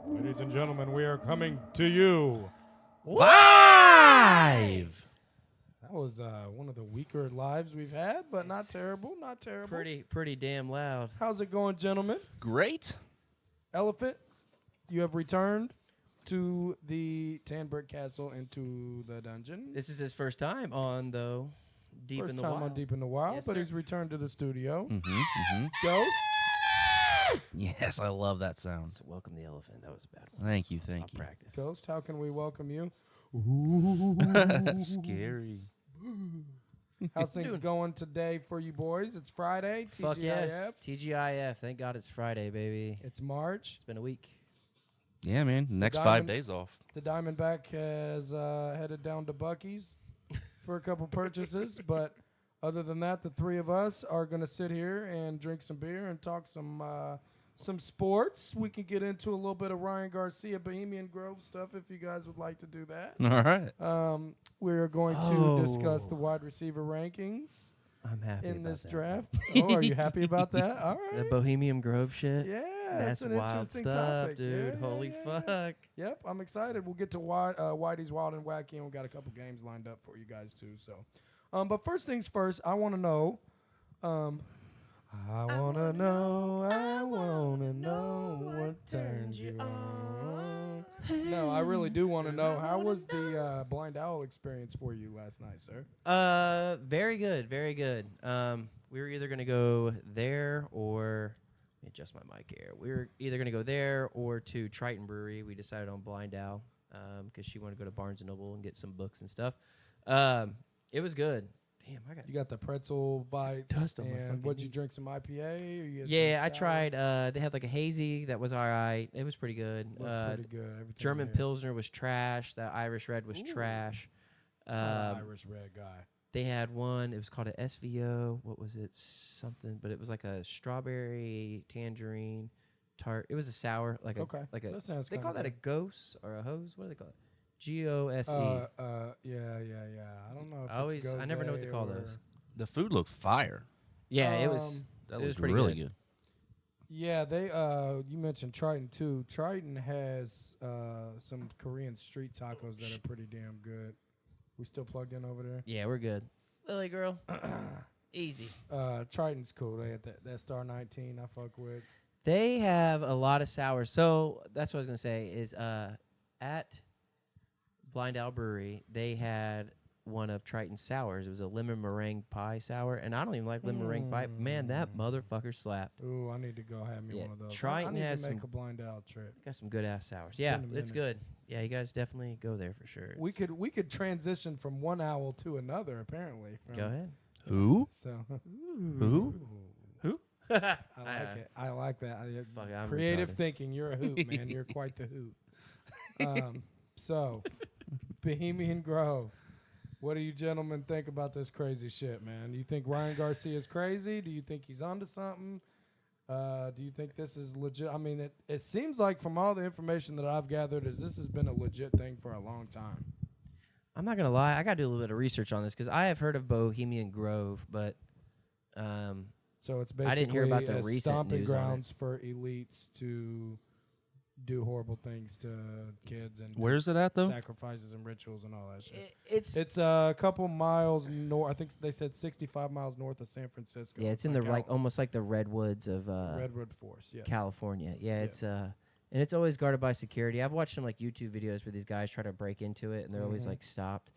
Ladies and gentlemen, we are coming to you Live! That was one of the weaker lives we've had, but not terrible, not terrible. Pretty damn loud. How's it going, gentlemen? Great. Elephant, you have returned to the Tanbrick Castle into the dungeon. This is his first time on, though, Deep First in the time Wild. on Deep in the Wild, Yes, but sir. he's returned to the studio. Mm-hmm. Ghost? Yes, I love that sound. So welcome the elephant. That was a bad one. Thank you, I'll thank you. practice. Ghost, how can we welcome you? Scary. How's things going today for you boys? It's Friday, TGIF. Fuck yes. TGIF. Thank God it's Friday, baby. It's March. It's been a week. Yeah, man. Next Diamond- 5 days off. The Diamondback has headed down to Buc-cee's for a couple purchases, but other than that, the three of us are going to sit here and drink some beer and talk some sports. We can get into a little bit of Ryan Garcia, Bohemian Grove stuff if you guys would like to do that. All right. We're going to discuss the wide receiver rankings I'm happy in about this that. draft. Oh, are you happy about that? All The right. Bohemian Grove shit. Yeah, That's an wild interesting stuff, topic. dude. Yeah, Holy yeah. fuck. Yep, I'm excited. We'll get to Whitey's Wild and Wacky, and we got a couple games lined up for you guys too. So, but first things first, I want to know. I wanna know what turns you on. No, I really do want to know. How was the Blind Owl experience for you last night, sir? Very good, very good. We were either gonna go there or let me adjust my mic here. We were either gonna go there or to Triton Brewery. We decided on Blind Owl because she wanted to go to Barnes and Noble and get some books and stuff. It was good. Damn, I got. You got the pretzel bites, Dust on my and fucking what'd you knee. drink? Some IPA? Or you had Yeah, some I sour? tried. They had like a hazy that was all right. It was pretty good. Looked pretty good. Everything German there. Pilsner was trash. The Irish Red was Ooh. trash. I'm an Irish red guy. They had one. It was called a SVO. What was it? Something, but it was like a strawberry tangerine tart. It was a sour, like a Okay, like a. that sounds. They kinda call that a good. ghost or a hose. What do they call it? GOSE. Yeah. I don't know. If I never know what to call or- those. The food looked fire. Yeah, it was. Um, That It was was pretty really good. good. Yeah, they. You mentioned Triton too. Triton has some Korean street tacos that are pretty damn good. We still plugged in over there. Yeah, we're good. Lily girl, easy. Triton's cool. They had that Star 19 I fuck with. They have a lot of sours. So that's what I was gonna say is at Blind Owl Brewery they had one of Triton's sours. It was a lemon meringue pie sour, and I don't even like lemon meringue pie. Man, that motherfucker slapped. Ooh, I need to go have me Yeah, one of those. Triton I need has to make some- a Blind Owl trip. Got some good ass sours. Yeah, been a it's minute. good. Yeah, you guys definitely go there for sure. We could transition from one owl to another. Apparently. Go ahead. Who? So. Who? I like it. I like that. Fuck it, I'm Creative retarded. thinking. You're a hoot, man. You're quite the hoot. So, Bohemian Grove. What do you gentlemen think about this crazy shit, man? You think Ryan Garcia is crazy? Do you think he's onto something? Do you think this is legit? I mean, it seems like from all the information that I've gathered is this has been a legit thing for a long time. I'm not gonna lie. I gotta do a little bit of research on this because I have heard of Bohemian Grove, but So it's I didn't hear basically about the a recent stomping news on it. grounds for elites to do horrible things to kids and Where's it at, though? sacrifices and rituals and all that shit. it's A couple miles north. I think they said 65 miles north of San Francisco. yeah, it's in the almost like the redwoods of Redwood Forest. Yeah. California. Yeah, Yeah. it's and it's always guarded by security. I've watched some like YouTube videos where these guys try to break into it and they're always Mhm. like stopped.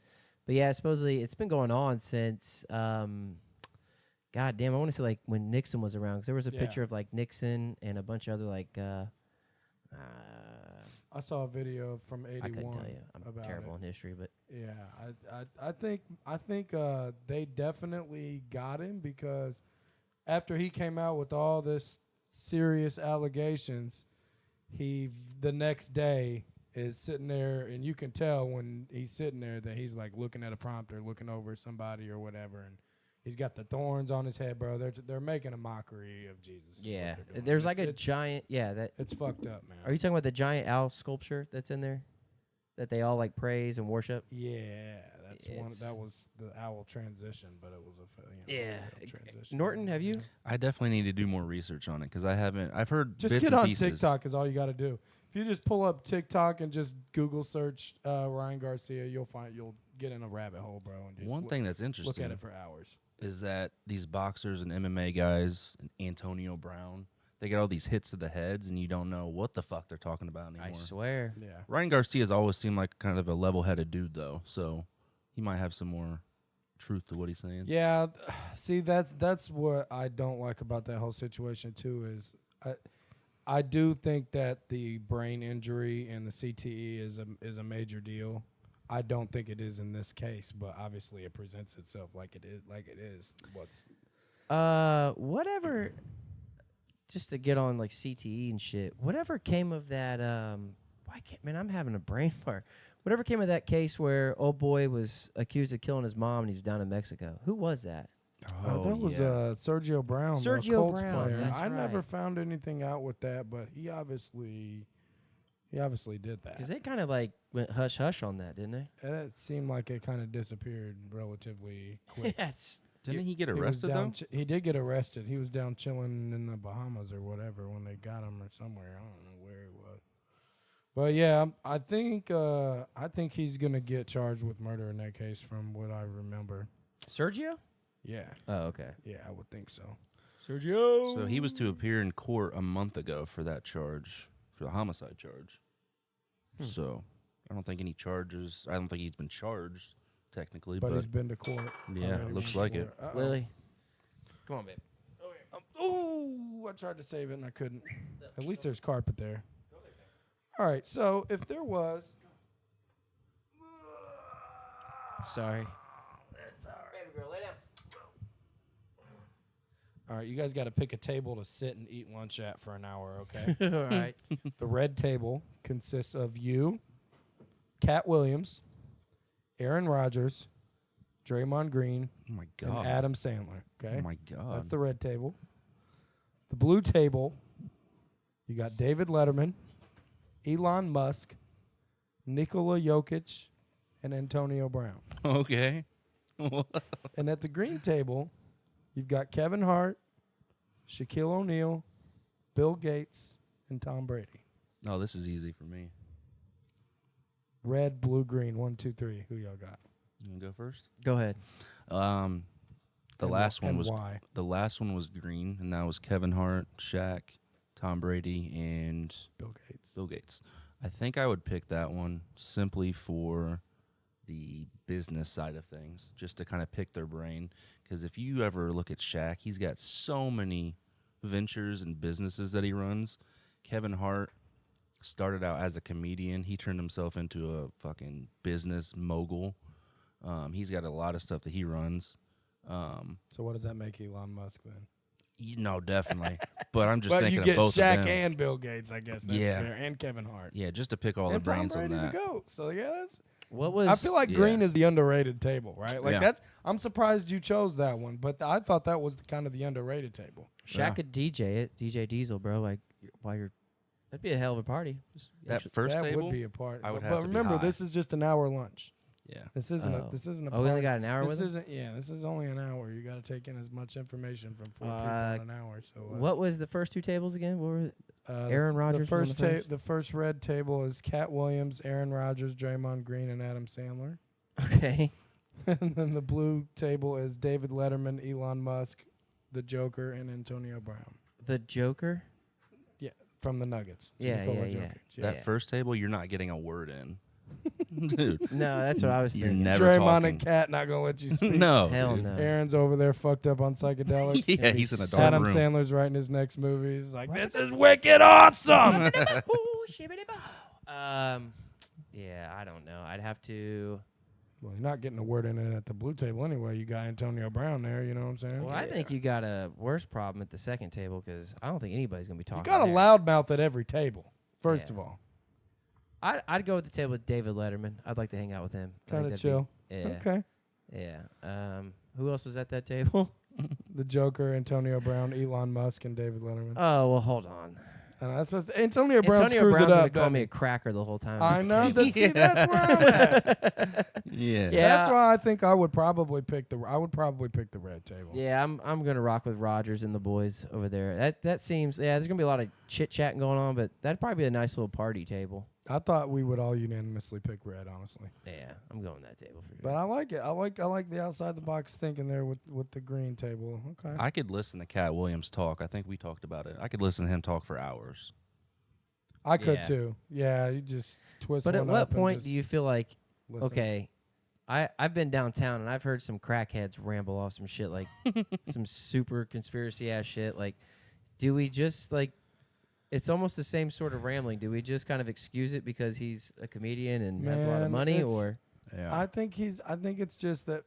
But yeah, supposedly it's been going on since God damn, I want to say like when Nixon was around because there was a Yeah. picture of like Nixon and a bunch of other like I saw a video from 81 I couldn't tell you. I'm about terrible it. in history, but Yeah, I think they definitely got him because after he came out with all this serious allegations, he the next day is sitting there, and you can tell when he's sitting there that he's like looking at a prompter, looking over somebody or whatever, and he's got the thorns on his head, bro. They're making a mockery of Jesus. is what yeah, they're doing. there's like It's- a giant. Yeah, that. It's fucked up, man. Are you talking about the giant owl sculpture that's in there? that they all like praise and worship? Yeah, that's one. It's- That was the owl transition, but it was a Yeah. failed transition. Norton, have you? I definitely need to do more research on it because I haven't. I've heard Just bits get and on pieces. TikTok is all you got to do. If you just pull up TikTok and just Google search Ryan Garcia, you'll get in a rabbit hole, bro. And just One thing that's look interesting at it for hours. is that these boxers and MMA guys, and Antonio Brown, they get all these hits to the heads, and you don't know what the fuck they're talking about anymore. I swear. Yeah. Ryan Garcia's always seemed like kind of a level-headed dude, though, so he might have some more truth to what he's saying. Yeah, see, that's what I don't like about that whole situation too. Is I do think that the brain injury and the CTE is a major deal. I don't think it is in this case, but obviously it presents itself like it is. Whatever. Just to get on like CTE and shit. Whatever came of that? Man, I'm having a brain fart. Whatever came of that case where old boy was accused of killing his mom and he was down in Mexico? Who was that? That was Sergio Brown, the Sergio Colts Brown, player. that's I never right. found anything out with that, but he obviously did that. Because they kind of like went hush hush on that, didn't they? And it seemed like it kind of disappeared relatively quick. Yes. Didn't he get He was arrested, though? down he did get arrested. He was down chilling in the Bahamas or whatever when they got him or somewhere. I don't know where he was. But yeah, I think he's gonna get charged with murder in that case, from what I remember. Sergio? Yeah, Oh, okay. yeah, I would think so. Sergio. So he was to appear in court a month ago for that charge, for the homicide charge. So I don't think any charges. I don't think he's been charged technically, But but he's been to court. yeah, already looks been like to it. court. Lily. Come on, babe. Ooh, I tried to save it and I couldn't. At least there's carpet there. All right, so if there was, Sorry. Baby girl, lay down. all right, you guys got to pick a table to sit and eat lunch at for an hour, okay? All right. The red table consists of you, Cat Williams, Aaron Rodgers, Draymond Green, Oh my and god! Adam Sandler, okay? Oh my god! That's the red table. The blue table, you got David Letterman, Elon Musk, Nikola Jokic, and Antonio Brown. Okay. And at the green table, you've got Kevin Hart, Shaquille O'Neal, Bill Gates, and Tom Brady. Oh, this is easy for me. Red, blue, green. 1, 2, 3. Who y'all got? You wanna go first? Go ahead. The And last wh- one and was why? the last one was green, and that was Kevin Hart, Shaq, Tom Brady, and Bill Gates. Bill Gates. I think I would pick that one simply for the business side of things, just to kind of pick their brain. Because if you ever look at Shaq, he's got so many ventures and businesses that he runs. Kevin Hart started out as a comedian. He turned himself into a fucking business mogul. He's got a lot of stuff that he runs. So what does that make Elon Musk then? No, definitely. But I'm just But thinking you get of both Shaq of them. and Bill Gates, I guess. That's Yeah. fair. And Kevin Hart. Yeah, just to pick all and the brains Tom on Brady that. to go. So yeah, that's. What was? I feel like Yeah. green is the underrated table, right? Like Yeah. I'm surprised you chose that one, but I thought that was kind of the underrated table. Shaq could DJ it. DJ Diesel, bro. Like while you're, that'd be a hell of a party. That first that table, would be a part. I would but have to be remember, high. this is just an hour lunch. yeah. This isn't Oh. this isn't a Oh, we only party. got an hour This with him? isn't. Yeah, this is only an hour. You got to take in as much information from 4 people in an hour. So What was the first two tables again? What were Aaron the Rodgers was on first the first? the first red table is Cat Williams, Aaron Rodgers, Draymond Green, and Adam Sandler. Okay. And then the blue table is David Letterman, Elon Musk, the Joker, and Antonio Brown The Joker? from the Nuggets. Yeah, Nikola yeah, yeah. Jokic, That Yeah. first table, you're not getting a word in. Dude. No, that's what I was You're thinking. never Draymond talking. and Cat not gonna let you speak. No. Hell dude. no. Aaron's over there fucked up on psychedelics. Yeah, he's in a dark Adam room. Sandler's writing his next movie. He's like, "This is wicked awesome." Ooh, shibbity-bow. Yeah, I don't know. I'd have to. Well, you're not getting a word in it at the blue table anyway. You got Antonio Brown there. You know what I'm saying? Well, I think you got a worse problem at the second table because I don't think anybody's gonna be you talking. got a there. loudmouth at every table. First Yeah. of all, I'd go with the table with David Letterman. I'd like to hang out with him. I think kind of that'd chill. be- yeah. Okay. Yeah. Who else was at that table? The Joker, Antonio Brown, Elon Musk, and David Letterman. Oh well, hold on. And that's what Antonio Brown Antonio screws Brown's it gonna up. call doesn't me he? a cracker the whole time. I know. Table. See, that's where I'm at. Yeah. That's why I think I would probably pick the red table. Yeah, I'm gonna rock with Rogers and the boys over there. That seems there's gonna be a lot of chit chatting going on, but that'd probably be a nice little party table. I thought we would all unanimously pick red, honestly. Yeah, I'm going that table for sure. But I like it. I like the outside the box thinking there with the green table. Okay. I could listen to Cat Williams talk. I think we talked about it. I could listen to him talk for hours. I could Yeah. too. Yeah, you just twist. But at one what up and point just do you feel like listen. okay? I've been downtown and I've heard some crackheads ramble off some shit like some super conspiracy ass shit. Like, do we just like? It's almost the same sort of rambling. Do we just kind of excuse it because he's a comedian and has a lot of Man, money, it's- or Yeah. I think it's just that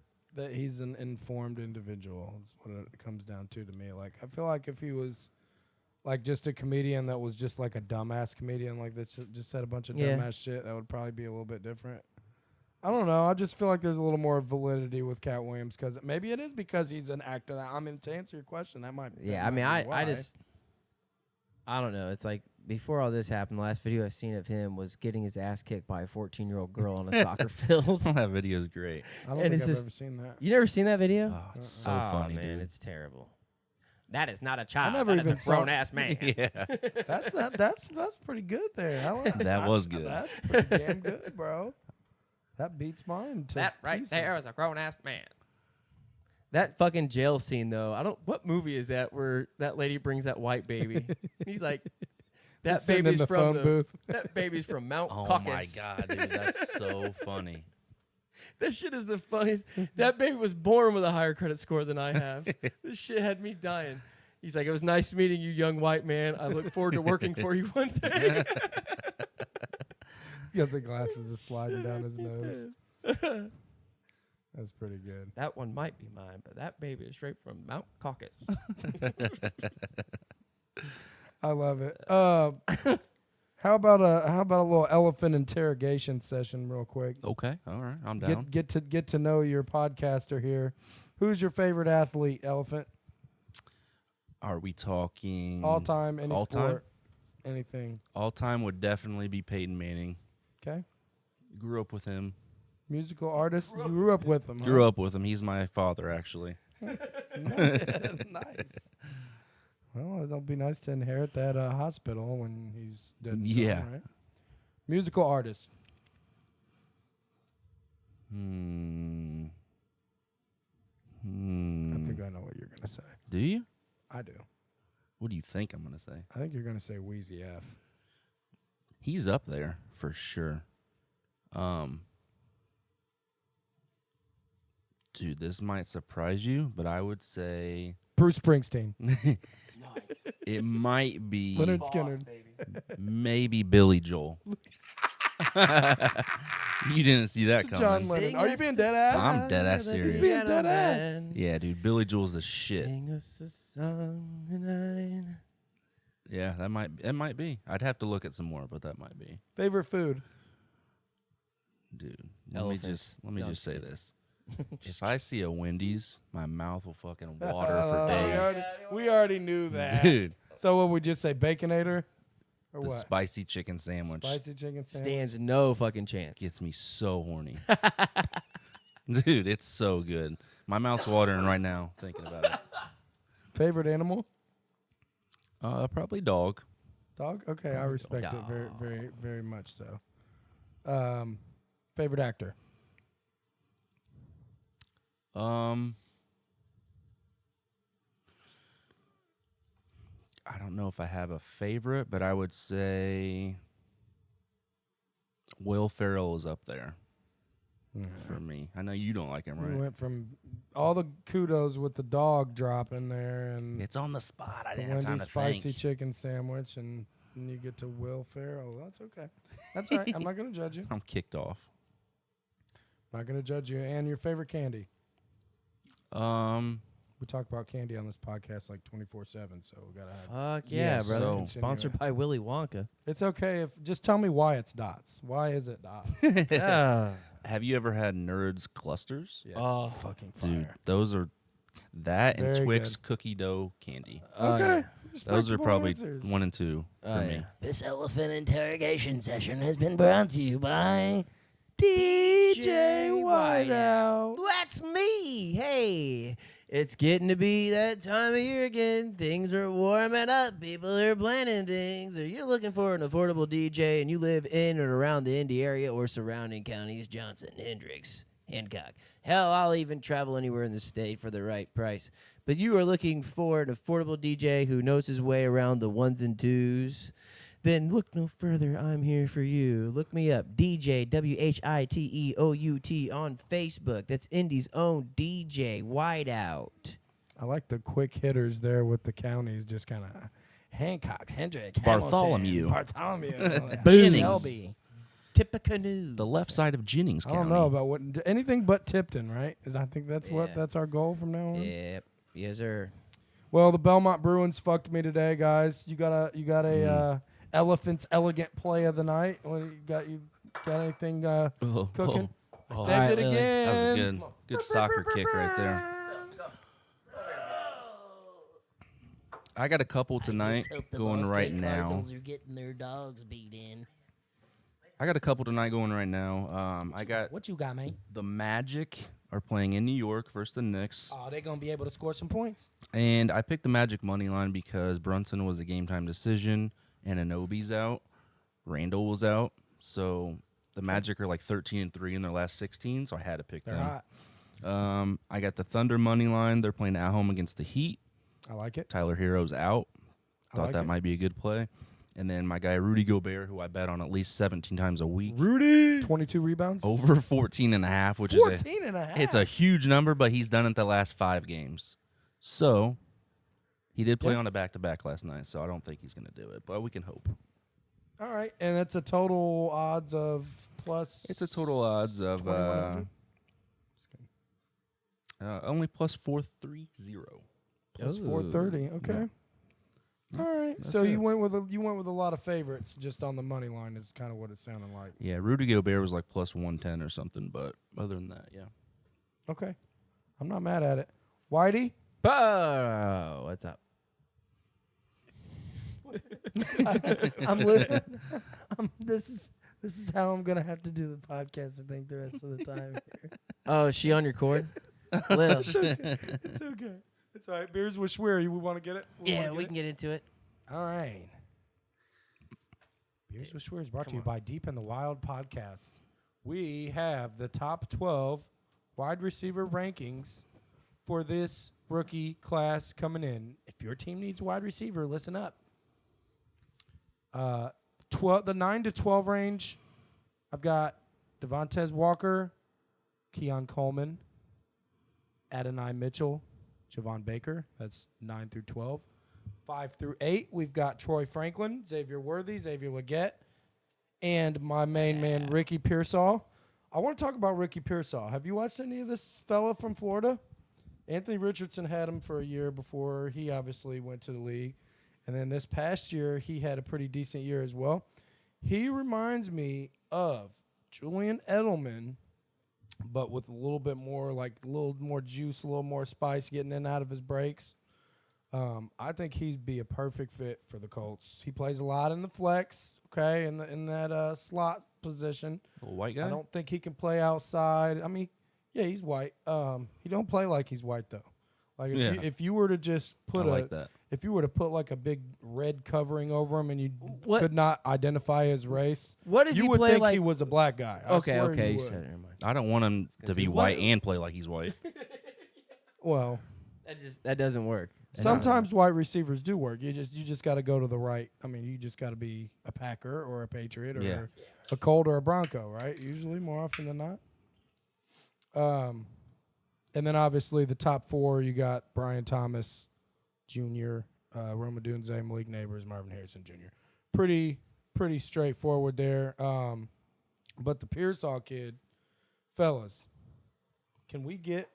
he's an informed individual. Is what it comes down to me. Like I feel like if he was like just a comedian that was just like a dumbass comedian like that just said a bunch of Yeah. dumbass shit, that would probably be a little bit different. I don't know. I just feel like there's a little more validity with Cat Williams because maybe it is because he's an actor. I mean, to answer your question, that might. yeah? that I mean, might be I why. just I don't know. It's like before all this happened, the last video I've seen of him was getting his ass kicked by a 14-year-old girl on a soccer field. That video is great. I don't and think it's I've just- ever seen that. You never seen that video? Oh, it's so Oh, funny, man, dude. it's terrible. That is not a child. never That is even a saw- grown ass man. Yeah. That's pretty good there. I like That was good. That's pretty damn good, bro. That beats mine. To That right pieces. there is a grown ass man. That fucking jail scene though. What movie is that where that lady brings that white baby? He's like, that Just sitting in baby's the from phone the, booth. that baby's from Mount Oh Caucasus. my god, dude, that's so funny. That shit is the funniest. That baby was born with a higher credit score than I have. This shit had me dying. He's like, it was nice meeting you, young white man. I look forward to working for you one day. You got the glasses just sliding down his nose. That's pretty good. That one might be mine, but that baby is straight from Mount Caucasus. I love it. How about a little elephant interrogation session, real quick? Okay, all right, I'm down. Get to know your podcaster here. Who's your favorite athlete, Elephant? Are we talking All time, any all sport, anything. All time would definitely be Peyton Manning. Okay. Grew up with him. Musical artist. You grew up with him. Grew up with him. He's my father, actually. Nice. Well, it'll be nice to inherit that hospital when he's dead. and gone, Yeah. right? Musical artist. Hmm. I think I know what you're gonna say. Do you? I do. What do you think I'm gonna say? I think you're gonna say Wheezy F. He's up there for sure. Dude, this might surprise you, but I would say Bruce Springsteen. Nice. it might be Leonard Skinner. maybe Billy Joel. You didn't see that coming. John Lennon. Are you being dead ass? I'm dead ass serious. He's being dead ass. Yeah, dude, Billy Joel's the shit. Sing us a song tonight. Yeah, it might be. I'd have to look at some more, but that might be. Favorite food. Dude, Elephants. let me No, just say just kidding. this. If I see a Wendy's, my mouth will fucking water for days. We already knew that. Dude, So what would you say, Baconator? Or the what? spicy chicken sandwich Spicy chicken sandwich. Stands no fucking chance. gets me so horny. Dude, it's so good. My mouth's watering right now thinking about it. Favorite animal? Probably dog. Dog? Okay, I respect it very, very, very much so. Favorite actor? I don't know if I have a favorite, but I would say Will Ferrell is up there for me. I know you don't like him, We right? went from all the kudos with the dog drop in there and It's on the spot. I the didn't have time Wendy's to spicy think. chicken sandwich, and you get to Will Ferrell. That's okay. That's all right. I'm not going to judge you. I'm kicked off. I'm not going to judge you. And your favorite candy? We talk about candy on this podcast like 24/7, so we gotta have. Fuck yeah, Yeah, brother. so- Sponsored by Willy Wonka. It's okay if just tell me why it's dots. Why is it dots? Ah. Have you ever had Nerds clusters? Yes. Oh, fucking fire. Dude, those are That and Very Twix good. cookie dough candy. Okay. Those are Respectable probably answers. 1 and 2 for me. This elephant interrogation session has been brought to you by DJ Whiteout. That's me. Hey, it's getting to be that time of year again. Things are warming up. People are planning things. Or you're looking for an affordable DJ and you live in or around the Indy area or surrounding counties, Johnson, Hendricks, Hancock. Hell, I'll even travel anywhere in the state for the right price. But you are looking for an affordable DJ who knows his way around the ones and twos, then look no further. I'm here for you. Look me up, DJ WHITEOUT on Facebook. That's Indy's own DJ Whiteout. I like the quick hitters there with the counties, just kind of Hancock, Hendrick, Bartholomew. Bartholomew, Jennings. Shelby. Tippecanoe. The left side of Jennings I County. don't know about what anything but Tipton, right? I think that's Yeah. that's our goal from now on. Yep. Yes, sir. Well, the Belmont Bruins fucked me today, guys. You got a Elephant's elegant play of the night. You got anything cooking? I Oh. said it Alright, Lily. again. That was a good soccer kick right there. I got a couple tonight Just hope the going Boston right now. Cardinals are getting their dogs beat in. I got a couple tonight going right now. I got What you got, man? the Magic are playing in New York versus the Knicks. Oh, they gonna be able to score some points. And I picked the Magic money line because Brunson was a game time decision and Anobi's out. Randall was out. So the Magic are like 13-3 in their last 16, so I had to pick They're them. hot. I got the Thunder money line. They're playing at home against the Heat. I like it. Tyler Hero's out. Thought like that it. might be a good play. And then my guy Rudy Gobert, who I bet on at least 17 times a week. Rudy, 22 rebounds. Over 14.5, which is 14 and a half. it's a huge number, but he's done it the last 5 games. So he did play Yeah. on a back-to-back last night, so I don't think he's going to do it, but we can hope. All right, and it's a total odds of plus. It's a total odds of 2100. only plus 430. Plus Ooh. 430. Okay. All right. That's So it. you went with a lot of favorites just on the money line. Is kind of what it sounded like. Yeah, Rudy Gobert was like plus 110 or something, but other than that, yeah. Okay. I'm not mad at it. Whitey. Bo, what's up? I'm living. This is how I'm gonna have to do the podcast. I think the rest of the time. Oh, is she on your cord? Lil. It's okay. It's all right. Beers with Schwer. You want to get it? Yeah, we can get into it. All right. Beers with Schwer is brought to you by Deep in the Wild podcast. We have the top 12 wide receiver rankings for this rookie class coming in. If your team needs a wide receiver, listen up. The 9 to 12 range, I've got Devontae Walker, Keon Coleman, Adonai Mitchell, Javon Baker. That's 9 through 12. 5 through 8, we've got Troy Franklin, Xavier Worthy, Xavier Leggett, and my main man, Ricky Pearsall. I want to talk about Ricky Pearsall. Have you watched any of this fella from Florida? Anthony Richardson had him for a year before he obviously went to the league. And then this past year, he had a pretty decent year as well. He reminds me of Julian Edelman, but with a little bit more, like a little more juice, a little more spice getting in and out of his breaks. I think he'd be a perfect fit for the Colts. He plays a lot in the flex, okay, in that slot position. Little white guy? I don't think he can play outside. I mean, yeah, he's white. He don't play like he's white though. Like if you were to just put that. if you were to put like a big red covering over him and you What- could not identify his race, What does you he would play think like? he was a black guy. I Okay, swear okay, you you would. said it. Never mind. I don't want him to say, be what- white and play like he's white. Well, That doesn't work. sometimes white receivers do work. You just got to go to the right. I mean, you just got to be a Packer or a Patriot or Yeah. a Colt or a Bronco, right? Usually, more often than not. And then obviously the top 4, you got Brian Thomas Jr., Roma Dunze, Malik Neighbors, Marvin Harrison Jr. Pretty straightforward there. But the Pearsall kid, fellas, can we get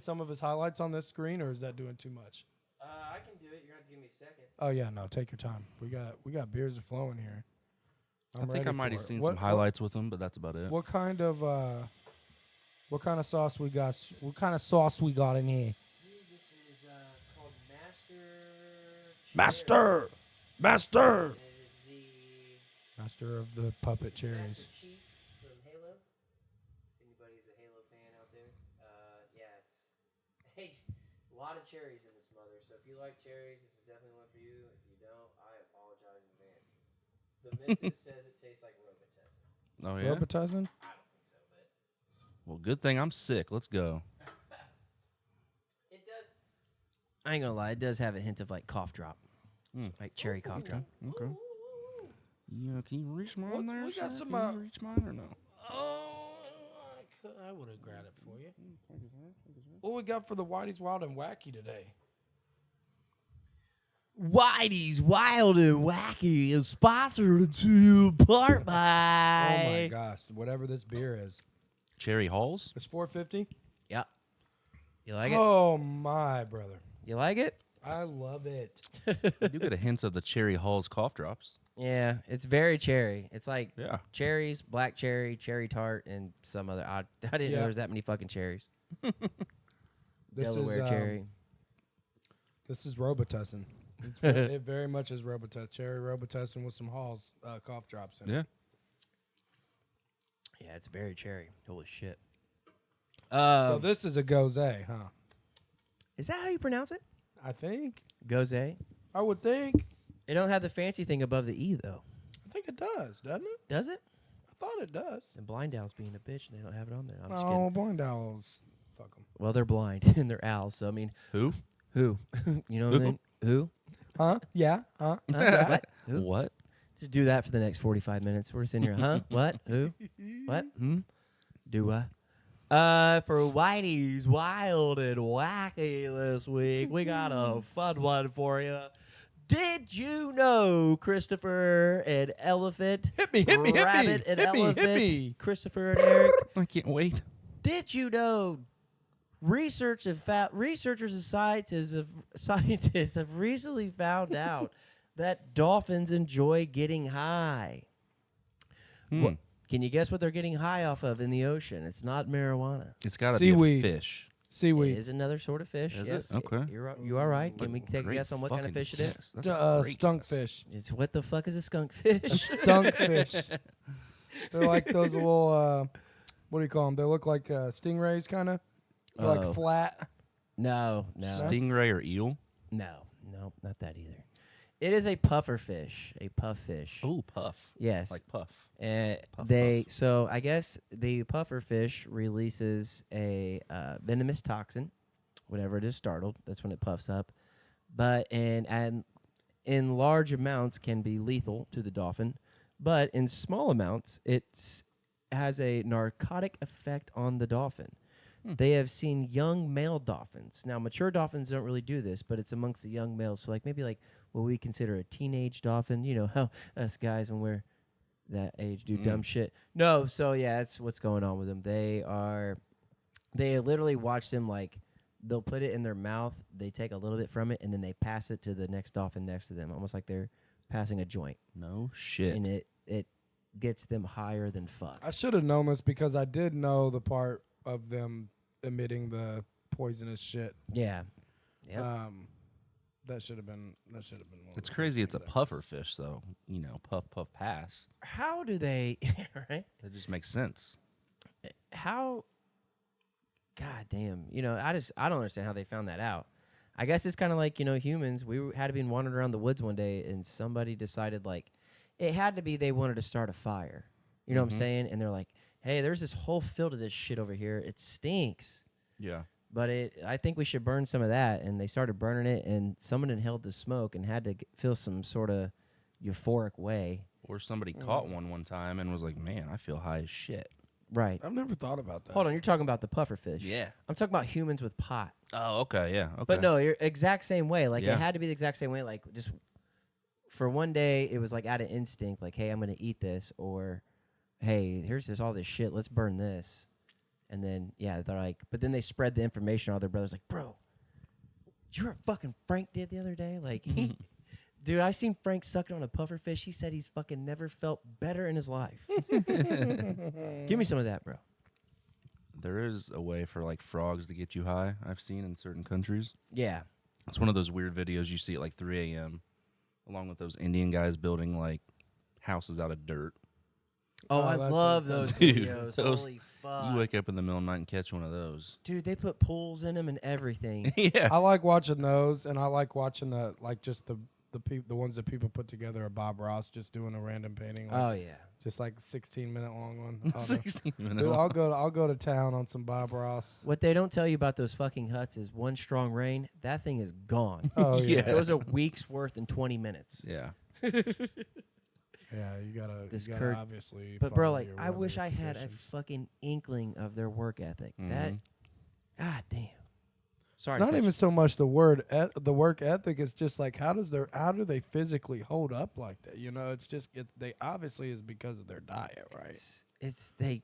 some of his highlights on this screen, or is that doing too much? I can do it. You're going to have to give me a second. Oh yeah, no, take your time. We got beers flowing here. I think I might have seen What- some highlights with him, but that's about it. What kind of What kind of sauce we got? What kind of sauce we got in here? This is it's called Master! Master! And it is the Master of the puppet cherries. Master Chief from Halo. If anybody's a Halo fan out there, yeah, it's a lot of cherries in this mother. So if you like cherries, this is definitely one for you. If you don't, I apologize in advance. The missus says it tastes like Robitussin. Oh yeah. Robitussin? I don't think so, but Well, good thing I'm sick. Let's go. it does. I ain't gonna lie, it does have a hint of like cough drop, like cherry cough drop. Okay. Yeah, can you reach mine What- there? we got Shaq? some, Can you reach mine or no? Oh, I would have grabbed it for you. What we got for the Whitey's Wild and Wacky today? Whitey's Wild and Wacky is sponsored to part Oh by. my gosh, whatever this beer is. Cherry Halls? It's $4.50. Yep. You like it? Oh my brother, You like it? I love it. You do get a hint of the Cherry Halls cough drops. Yeah, it's very cherry. It's like Yeah. cherries, black cherry, cherry tart, and some other. I didn't know Yeah. there was that many fucking cherries. This Delaware is cherry. This is Robitussin. It very much is Robitussin. Cherry Robitussin with some Halls cough drops in it. Yeah. Yeah, it's very cherry. Holy shit. So this is a Gose, huh? Is that how you pronounce it? I think. Gose. It I would think. don't have the fancy thing above the E though, I think it does, doesn't it? does it? I thought it does. And Blind Owl's being a bitch, and they don't have it on there. I'm just Oh, kidding. blind owls. Fuck them. Well, they're blind and they're owls. So I mean, Who? who? You know what I mean? Who? Huh? Yeah. Huh? Huh? What? Who? What? Just do that for the next 45 minutes. We're just in here. Huh? What? Who? What? Do I? For Whitey's Wild and Wacky this week, we got a fun one for you. Did you know Christopher and Elephant? Hit me, hit me, hit me, Rabbit and hit me, hit Elephant. me. Christopher and Eric. I can't wait. Did you know researchers and scientists have recently found out that dolphins enjoy getting high? What, can you guess what they're getting high off of in the ocean? It's not marijuana. It's got to be a Seaweed. fish. It Seaweed. is another sort of fish. Is it? Yes. Okay. You are right. Can we What take a great guess on what kind of fucking fish it is? guess. That's a great Skunk guess. fish. It's what the fuck is a skunk fish? Skunk fish. They're like those little, what do you call them? They look like stingrays, kind of. Oh. Like flat. No. Stingray or eel? No, not that either. It is a puffer fish, a puff fish. Oh, puff. Yes. Like puff. Puff, So I guess the puffer fish releases a venomous toxin, whenever it is startled. That's when it puffs up, but in large amounts can be lethal to the dolphin, but in small amounts it has a narcotic effect on the dolphin. They have seen young male dolphins. Now, mature dolphins don't really do this, but it's amongst the young males. So, like maybe like what we consider a teenage dolphin. You know how us guys when we're that age do dumb shit. No, so yeah, that's what's going on with them. They literally watch them like they'll put it in their mouth. They take a little bit from it and then they pass it to the next dolphin next to them, almost like they're passing a joint. No shit. And it gets them higher than fuck. I should have known this because I did know the part of them emitting the poisonous shit. Yeah. Yep. That should have been. One It's of the crazy. It's a things puffer fish, though. You know, puff, puff, pass. How do they? Right? That just makes sense. How? God damn! You know, I don't understand how they found that out. I guess it's kind of like humans. We had to be wandering around the woods one day, and somebody decided like it had to be they wanted to start a fire. You know what I'm saying? And they're like, "Hey, there's this whole field of this shit over here. It stinks." Yeah. But I think we should burn some of that. And they started burning it, and someone inhaled the smoke and had to feel some sort of euphoric way. Or somebody caught one time and was like, "Man, I feel high as shit." Right. I've never thought about that. Hold on, you're talking about the puffer fish. Yeah. I'm talking about humans with pot. Oh, okay, yeah, okay. But no, you're exact same way. Like Yeah. it had to be the exact same way. Like just for one day, it was like out of instinct. Like, hey, I'm gonna eat this, or hey, here's all this shit. Let's burn this. And then they're like, but then they spread the information. All their brothers like, bro, did you hear what fucking Frank did the other day? Like, dude, I seen Frank sucking on a puffer fish. He said he's fucking never felt better in his life. Give me some of that, bro. There is a way for like frogs to get you high. I've seen in certain countries. Yeah. It's one of those weird videos you see at like 3 a.m. along with those Indian guys building like houses out of dirt. Oh, Oh, I that's love a- those Dude, videos. those- Holy fuck. You wake up in the middle of the night and catch one of those. Dude, they put pools in them and everything. Yeah. I like watching those, and I like watching the ones that people put together. Of Bob Ross just doing a random painting. Like, Oh, yeah. just like 16-minute long one. I don't know. 16 minutes. Dude, I'll go to town on some Bob Ross. What they don't tell you about those fucking huts is one strong rain, that thing is gone. Oh Yeah. yeah, It was a week's worth in 20 minutes. Yeah. yeah. You gotta, This you gotta Kurt- obviously. But, bro, follow like, your I wish weather I had a conditions. fucking inkling of their work ethic. That, Mhm. god damn. Sorry. It's not to cut even you- so much the work ethic. It's just like how do they physically hold up like that? You know, they obviously is because of their diet, right? It's they.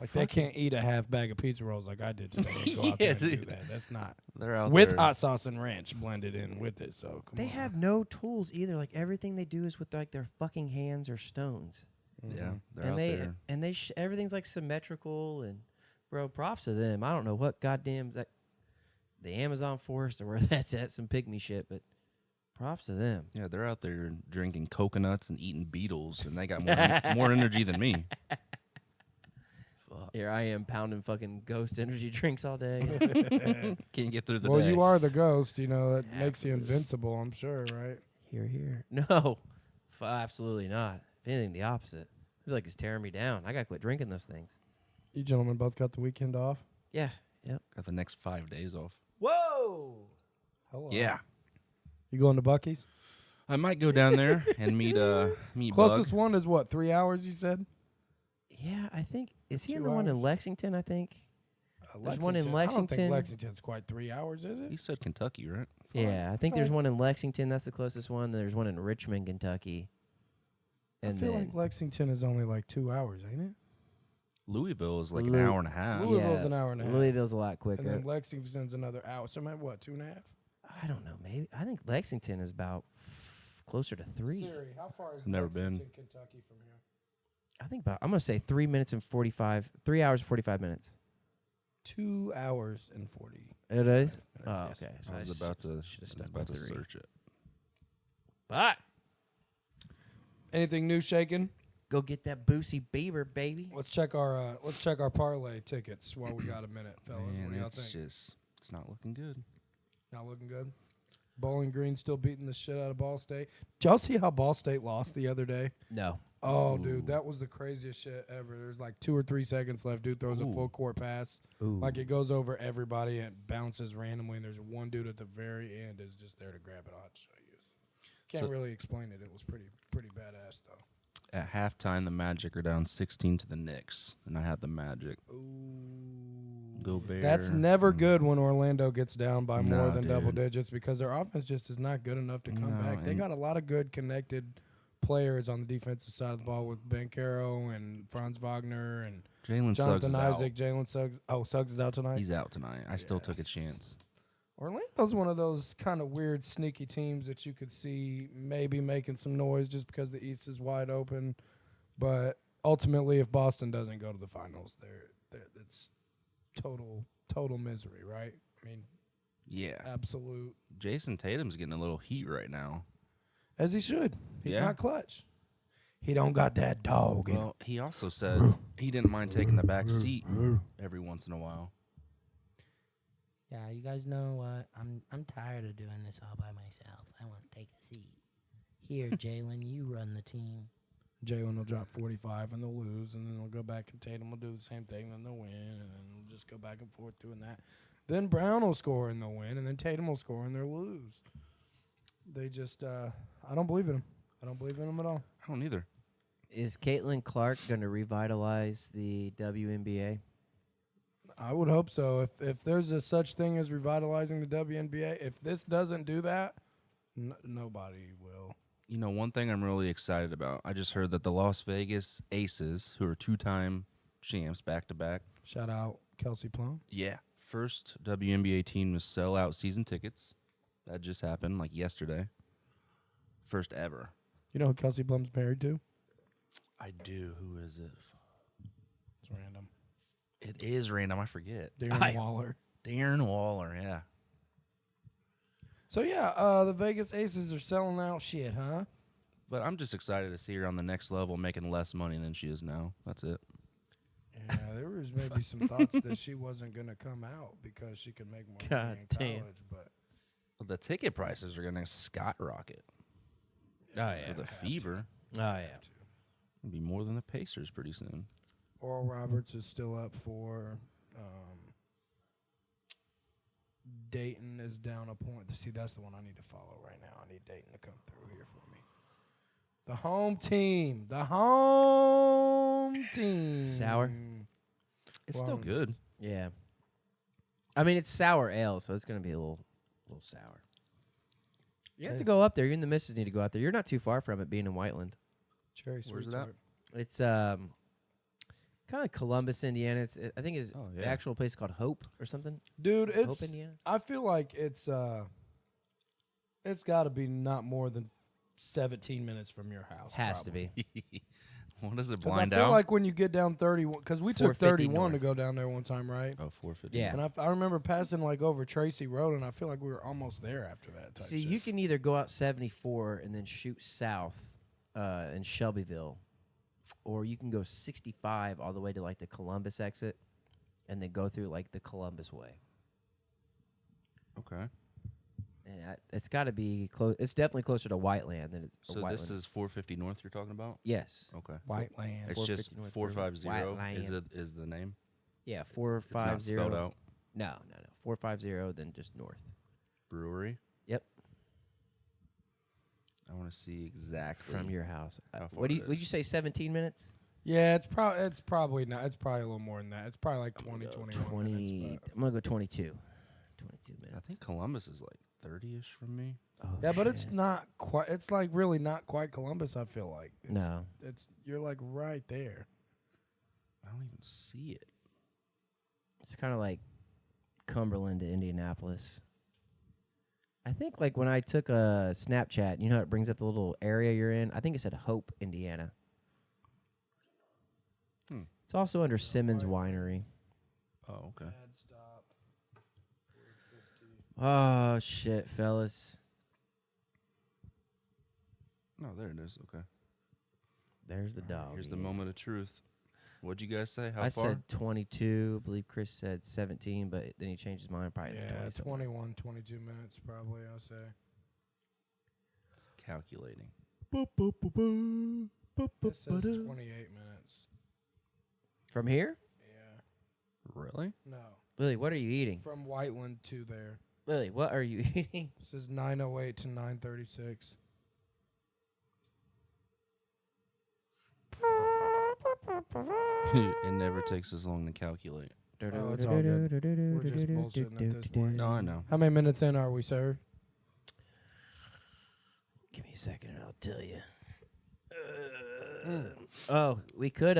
Like they can't eat a half bag of pizza rolls like I did today. And go out there Yeah, and do dude. that. That's not They're out with there. hot sauce and ranch blended in with it. So come They on. have no tools either. Like everything they do is with like their fucking hands or stones. Mhm. Yeah. They're and out they there. and they everything's like symmetrical and bro, props to them. I don't know what goddamn that the Amazon forest or where that's at, some pygmy shit, but props to them. Yeah, they're out there drinking coconuts and eating beetles, and they got more energy than me. Fuck. Here I am pounding fucking Ghost energy drinks all day. Can't get through the Well, day. you are the ghost. You know that makes you invincible. I'm sure, right? Here. No, absolutely not. If anything, the opposite. I feel like it's tearing me down. I gotta quit drinking those things. You gentlemen both got the weekend off. Yeah. Yep. Got the next 5 days off. Whoa. Hello. Yeah. You going to Buc-cee's? I might go down there and meet Closest Bug. one is what? 3 hours? You said. Yeah, I think is he 2 in the one in hours? Lexington? I think. There's one in I don't Lexington. think Lexington's quite 3 hours, is You it? said Kentucky, right? Yeah, I think there's Okay. one in Lexington. That's the closest one. There's one in Richmond, Kentucky. I And feel then like Lexington is only like 2 hours, ain't it? Louisville is like an Lou- hour and a half. Louisville's an hour and a half. Louisville's a lot And quicker. then Lexington's another hour. So maybe what, 2.5? I don't know. Maybe I think Lexington is about closer to 3. Siri, how far is Never been. Lexington, Kentucky from here? I think about. I'm gonna say 3 minutes and 45. 3 hours 45 minutes. 2 hours and 40. It is. minutes, Oh, yes. okay. So I was about to should've I was stuck about to with 3. search it. But Anything new shaking? go get that Buc-cee Beaver, baby. Let's check our parlay tickets while we got a minute, fellas. what do Man, y'all it's think? just it's not looking good. Not looking good. Bowling Green still beating the shit out of Ball State. Did y'all see how Ball State lost the other day? No. Oh, dude, that was the craziest shit ever. There's like 2 or 3 seconds left. Dude throws a Ooh. full court pass. Ooh. Like it goes over everybody and bounces randomly. And there's one dude at the very end is just there to grab it. I'll show you. Can't So- really explain it. It was pretty badass though. At halftime, the Magic are down 16 to the Knicks, and I have the Magic. Ooh. Go Bear. That's never good when Orlando gets down by more No, than double dude. digits because their offense just is not good enough to come No, back. They and- got a lot of good connected players on the defensive side of the ball with Ben Caro and Franz Wagner and Jalen Suggs Jonathan is Isaac, out. Jalen Suggs. Oh, Suggs is out tonight. He's out tonight. I still took a Yes. chance. Orlando's one of those kind of weird, sneaky teams that you could see maybe making some noise just because the East is wide open. But ultimately, if Boston doesn't go to the finals, it's total misery, right? I mean, Yeah. absolute. Jason Tatum's getting a little heat right now. As he should. He's Yeah. not clutch. He don't got that dog in him. Well, he also said he didn't mind taking the back seat every once in a while. Yeah, you guys know what? I'm tired of doing this all by myself. I want to take a seat. Here, Jalen, you run the team. Jalen will drop 45 and they'll lose, and then they'll go back and Tatum will do the same thing, and they'll win, and then they'll just go back and forth doing that. Then Brown will score and they'll win, and then Tatum will score and they'll lose. They just, I don't believe in them. I don't believe in them at all. I don't either. Is Caitlin Clark going to revitalize the WNBA? I would hope so. If there's a such thing as revitalizing the WNBA, if this doesn't do that, nobody will. You know, one thing I'm really excited about, I just heard that the Las Vegas Aces, who are 2-time champs back-to-back. Shout out Kelsey Plum. Yeah. First WNBA team to sell out season tickets. That just happened, like, yesterday. First ever. You know who Kelsey Plum's married to? I do. Who is it? It's random. It is random. I forget. Darren Waller. Darren Waller, yeah. So yeah, the Vegas Aces are selling out shit, huh? But I'm just excited to see her on the next level, making less money than she is now. That's it. Yeah, there was maybe some thoughts that she wasn't going to come out because she could make more God money in damn. college, but Well, the ticket prices are going to skyrocket for the Fever. Oh, yeah. It'll be more than the Pacers pretty soon. Oral Roberts is still up for. Dayton is down a point. See, that's the one I need to follow right now. I need Dayton to come through here for me. The home team. The home team. Sour? It's still good. Yeah. I mean, it's sour ale, so it's going to be a little sour. You have to go up there. You and the missus need to go out there. You're not too far from it, being in Whiteland. Cherry Where's sweet it at? tart. It's kind of Columbus, Indiana. I think it's Oh, the yeah. actual place called Hope or something. Dude, Is it Hope, it's. Indiana? I feel like it's got to be not more than 17 minutes from your house. Has probably. to be. What is it, 'Cause blind I feel out? like when you get down 31, because we took 450 31 to north. go down there one time, right? Oh, 450. Yeah. And I remember passing like over Tracy Road, and I feel like we were almost there after that. Type See, shit. you can either go out 74 and then shoot south in Shelbyville, or you can go 65 all the way to like the Columbus exit, and then go through like the Columbus way. Okay. And it's got to be close. It's definitely closer to Whiteland than it's. So this is 450 North you're talking about? yes. Okay. White Land. It's just 450 North 450 Whiteland. is the name? Yeah, It's not 450. spelled out. No. 450, then just north. Brewery? Yep, I want to see exactly. from your house. How far What do it you? Would is. you say 17 minutes? Yeah, it's probably not. It's probably a little more than that. It's probably like 20, 21 minutes. I'm gonna go 22. 22 minutes. I think Columbus is like 30-ish from me. Oh, Yeah, but it's shit. not quite. It's like really not quite Columbus. I feel like. No. It's you're like right there. I don't even see it. It's kind of like Cumberland to Indianapolis. I think like when I took a Snapchat, you know how it brings up the little area you're in? I think it said Hope, Indiana. It's also under Simmons Winery. Oh, okay. Stop. Oh, shit, fellas. No, there it is. Okay. There's the dog. Here's the yeah. moment of truth. What'd you guys say? How I far? said 22. I believe Chris said 17, but then he changed his mind probably to Yeah, 20 something. 21, 22 minutes probably. I'll say. It's calculating. It says 28 minutes. From here? Yeah. Really? No. Lily, what are you eating? From Whiteland to there. Lily, what are you eating? It says 9:08 to 9:36. It never takes as long to calculate. Oh, it's all good. We're just bullshitting at this point. No, I know. How many minutes in are we, sir? Give me a second and I'll tell you. Oh, we could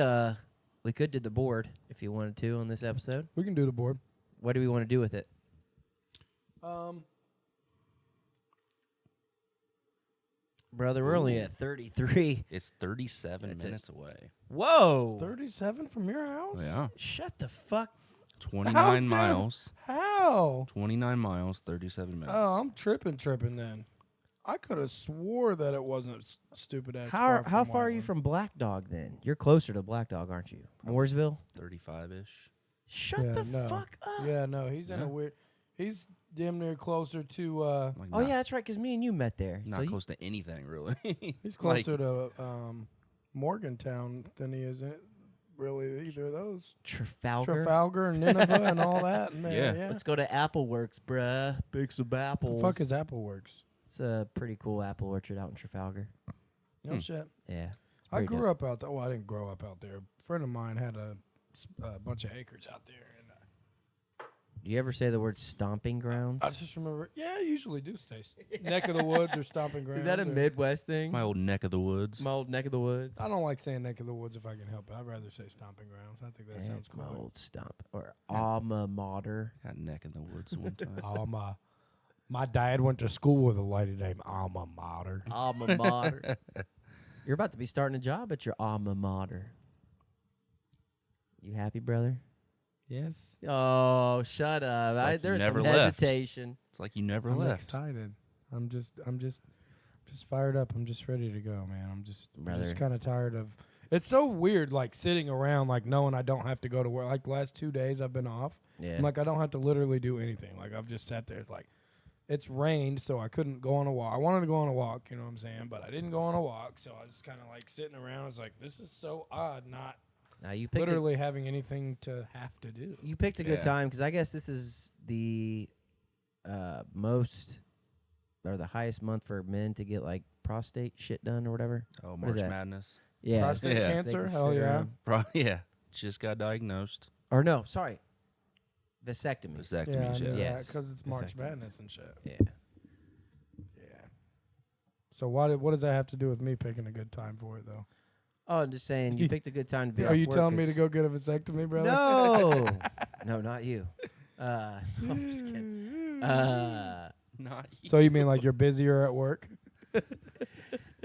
do the board if you wanted to on this episode. We can do the board. What do we want to do with it? Brother, we're only at 33. It's 37 That's it. minutes away. Whoa. 37 from your house? Yeah. Shut the fuck. 29 miles. How? 29 miles, 37 minutes. Oh, I'm tripping then. I could have swore that it wasn't stupid ass. How far are you from Black Dog then? You're closer to Black Dog, aren't you? Mooresville? 35-ish. Shut the fuck up. Yeah, no, he's in a weird. He's damn near closer to. Like Oh, not, yeah, that's right, because me and you met there. Not So you- close to anything, really. He's Like- closer to Morgantown than he is really either of those. Trafalgar. Trafalgar and Nineveh and all that. Man, Yeah. yeah. Let's go to Appleworks, bruh. Big some What apples. the fuck is Appleworks? It's a pretty cool apple orchard out in Trafalgar. No shit. Yeah. I Very grew up out there. Well, I didn't grow up out there. A friend of mine had a bunch of acres out there, and Do you ever say the word stomping grounds? I just remember. Yeah, I usually do stay neck of the woods or stomping grounds. Is that a or- Midwest thing? My old neck of the woods. My old neck of the woods. I don't like saying neck of the woods if I can help it. I'd rather say stomping grounds. I think that sounds It's my cool. old stomp. Or alma mater. Got neck in the woods one time. My dad went to school with a lady named Alma Mater. Alma mater. You're about to be starting a job at your alma mater. You happy, brother? Yes. Oh, shut up! It's like you There's never some left. hesitation. It's like you never I'm left. excited. I'm just fired up. I'm just ready to go, man. I'm just Brother. kind of tired of. It's so weird, like sitting around, like knowing I don't have to go to work. Like the last 2 days I've been off. Yeah. I'm like I don't have to literally do anything. Like I've just sat there. It's like it's rained, so I couldn't go on a walk. I wanted to go on a walk, you know what I'm saying, but I didn't go on a walk. So I was kind of like sitting around. It's like this is so odd, not Now you picked literally having anything to have to do. You picked a good Yeah. time because I guess this is the most or the highest month for men to get like prostate shit done or whatever. Oh, is March that? Madness. Yeah, Prostate Yeah. cancer? Hell yeah. Yeah. Just got diagnosed. Or no, sorry, vasectomies. Vasectomies, Yeah, I knew yeah. that Yes. because it's March Vasectomies. Madness and shit. Yeah. Yeah. So what does that have to do with me picking a good time for it though? Oh, I'm just saying you picked a good time to be. Are off you work telling me to 'cause- go get a vasectomy, brother? No, no, not you. No, I'm just kidding. Not you. So you mean like you're busier at work?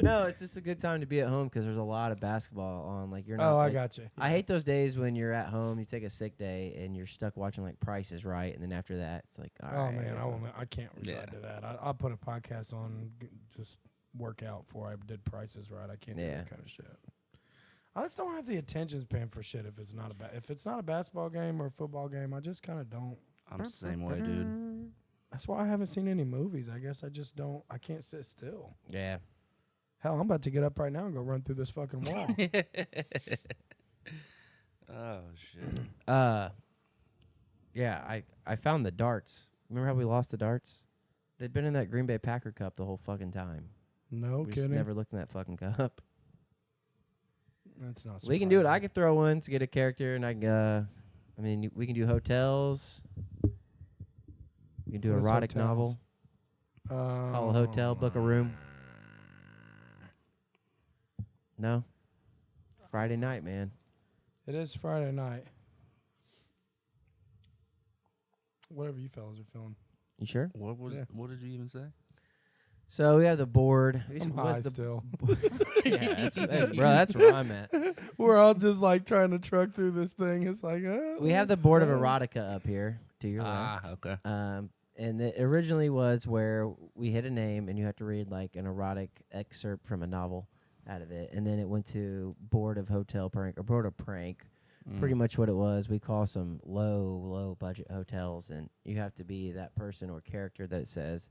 No, it's just a good time to be at home because there's a lot of basketball on. Like you're not. Oh, I like- got you. I hate those days when you're at home, you take a sick day, and you're stuck watching like Price is Right, and then after that, it's like, all Oh right, man, guess I I'll- won't. I can't reply Yeah. to that. I'll put a podcast on, just work out before I did Prices Right. I can't do Yeah. that kind of shit. I just don't have the attention span for shit if it's not a basketball game or a football game. I just kind of don't. I'm the same way, dude. That's why I haven't seen any movies. I guess I just don't. I can't sit still. Yeah. Hell, I'm about to get up right now and go run through this fucking wall. Oh, shit. Yeah, I found the darts. Remember how we lost the darts? They've been in that Green Bay Packer Cup the whole fucking time. No we just kidding. never looked in that fucking cup. That's not. We can do it. I surprising. can throw one to get a character, and I can. I mean, we can do hotels. We can do What is erotic hotels? novel. Call a hotel, book a room. No. Friday night, man. It is Friday night. Whatever you fellas are feeling. You sure? What was? Yeah. What did you even say? So we have the board. I'm What's high the still. Yeah, bro, that's where I'm at. We're all just like trying to truck through this thing. It's like We have the board of erotica up here to your Ah, left. okay. And it originally was where we hit a name and you have to read like an erotic excerpt from a novel out of it. And then it went to board of hotel prank or board of prank. Pretty much what it was. We call some low budget hotels, and you have to be that person or character that it says.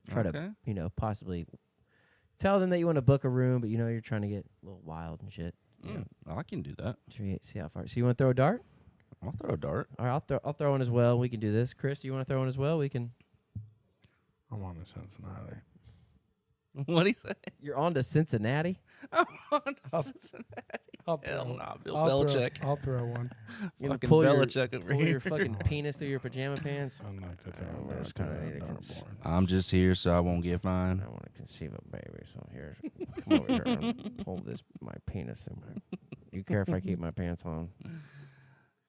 Try to, possibly tell them that you want to book a room, but you're trying to get a little wild and shit. I can do that. See how far. So you want to throw a dart? I'll throw a dart. All right, I'll throw one as well. We can do this. Chris, do you want to throw one as well? We can. I'm on to Cincinnati. What do you say? You're on to Cincinnati. I'm on to Cincinnati. I'll throw Hell one. nah, Bill I'll throw- Belichick. I'll throw one. You're gonna Fucking pull your- Belichick over Pull here. your fucking penis through your pajama pants. I'm not to I just kinda need to cons- I'm just here so I won't get fined. I want to conceive a baby, so here, come over here and pull my penis through my. You care if I keep my pants on?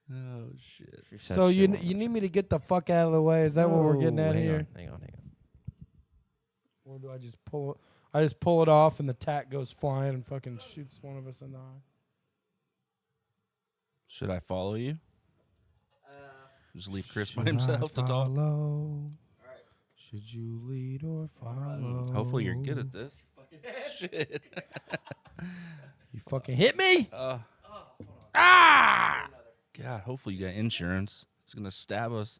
Oh shit. She said So she you wanted you to. need me to get the fuck out of the way? Is that what we're getting No, at hang here? on, hang on. Or do I just pull? I just pull it off and the tack goes flying and fucking shoots one of us in the eye. Should I follow you? Just leave Chris by Should himself I to talk. follow? Should you lead or follow? Hopefully you're good at this. Shit. You fucking hit me. God, hopefully you got insurance. It's gonna stab us.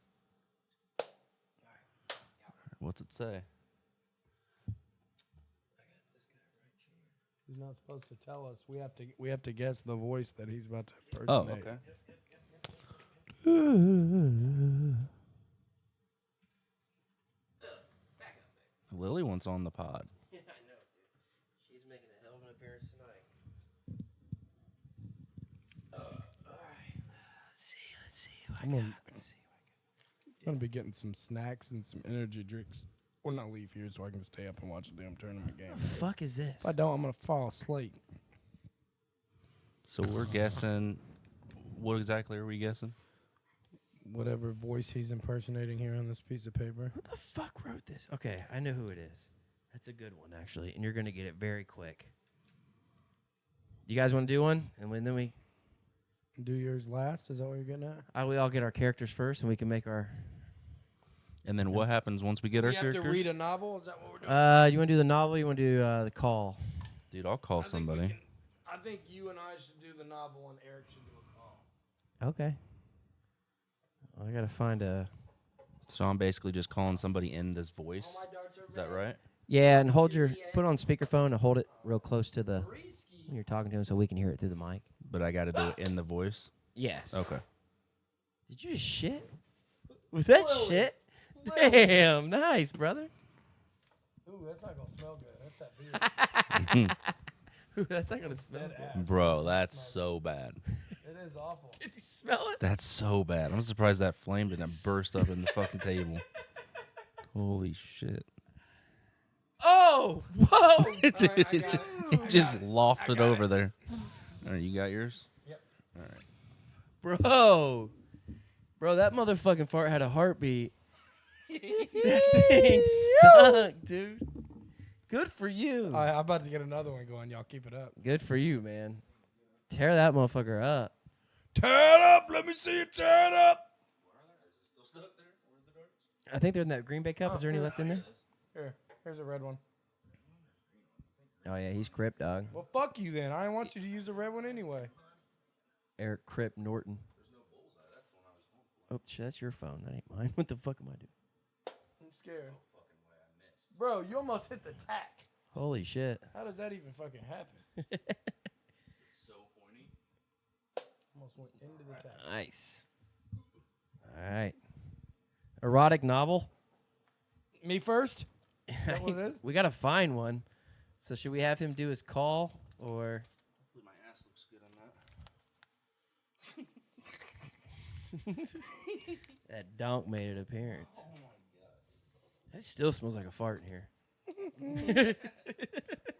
What's it say? He's not supposed to tell us. We have to guess the voice that he's about to Oh, impersonate. okay. Lily wants on the pod. Yeah, I know, dude. She's making a hell of an appearance tonight. All right. Let's see. I'm gonna be getting some snacks and some energy drinks. Or not leave here so I can stay up and watch the damn tournament game. What the fuck is this? If I don't, I'm gonna fall asleep. So we're guessing. What exactly are we guessing? Whatever voice he's impersonating here on this piece of paper. Who the fuck wrote this? Okay, I know who it is. That's a good one, actually, and you're gonna get it very quick. You guys want to do one, and then we. Do yours last? Is that what you're getting at? We all get our characters first, and we can make our. And then what happens once we get our We have characters? to read a novel. Is that what we're doing? You want to do the novel? You want to do the call? Dude, I'll call somebody. I think you and I should do the novel, and Eric should do a call. Okay. Well, I gotta find a. So I'm basically just calling somebody in this voice. All my darts are Is that red. right? Yeah, and put it on speakerphone and hold it real close to the when you're talking to him, so we can hear it through the mic. But I got to do it in the voice. Yes. Okay. Did you just shit? Was that shit? Damn, nice, brother. Ooh, that's not gonna smell good. That's that beer. Ooh, that's not gonna smell Dead good. ass. Bro, that's so bad. It is awful. Did you smell it? That's so bad. I'm surprised that flame didn't burst up in the fucking table. Holy shit. Oh, whoa! Dude, right, I it got just, it. it just lofted over there. All right, you got yours? Yep. All right. Bro, that motherfucking fart had a heartbeat. That thing stunk, dude. Good for you. I'm about to get another one going. Y'all keep it up. Good for you, man. Tear that motherfucker up. Tear it up. Let me see you tear it up. I think they're in that Green Bay cup. Is there any left in there? Here's a red one. Oh, yeah, he's Crip, dog. Well, fuck you then. I didn't want you to use the red one anyway. Eric Crip Norton. Oh, shit, that's your phone. That ain't mine. What the fuck am I doing? I'm scared. Bro, you almost hit the tack. Holy shit. How does that even fucking happen? So pointy. Almost went into the tack. Nice. All right. Erotic novel? Me first? Is that what it is? We got to find one. So should we have him do his call or? Hopefully my ass looks good on that. That donk made an appearance. Oh my god. It still smells like a fart in here.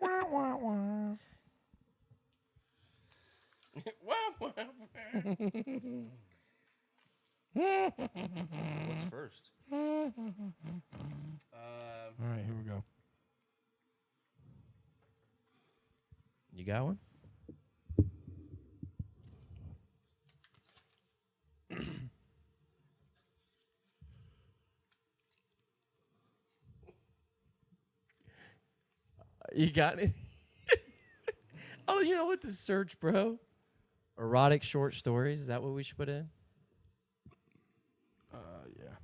Wah, wah, wah. What's first? All right, here we go. You got one? You got it? Oh, you know what to search, bro? Erotic short stories. Is that what we should put in? Yeah.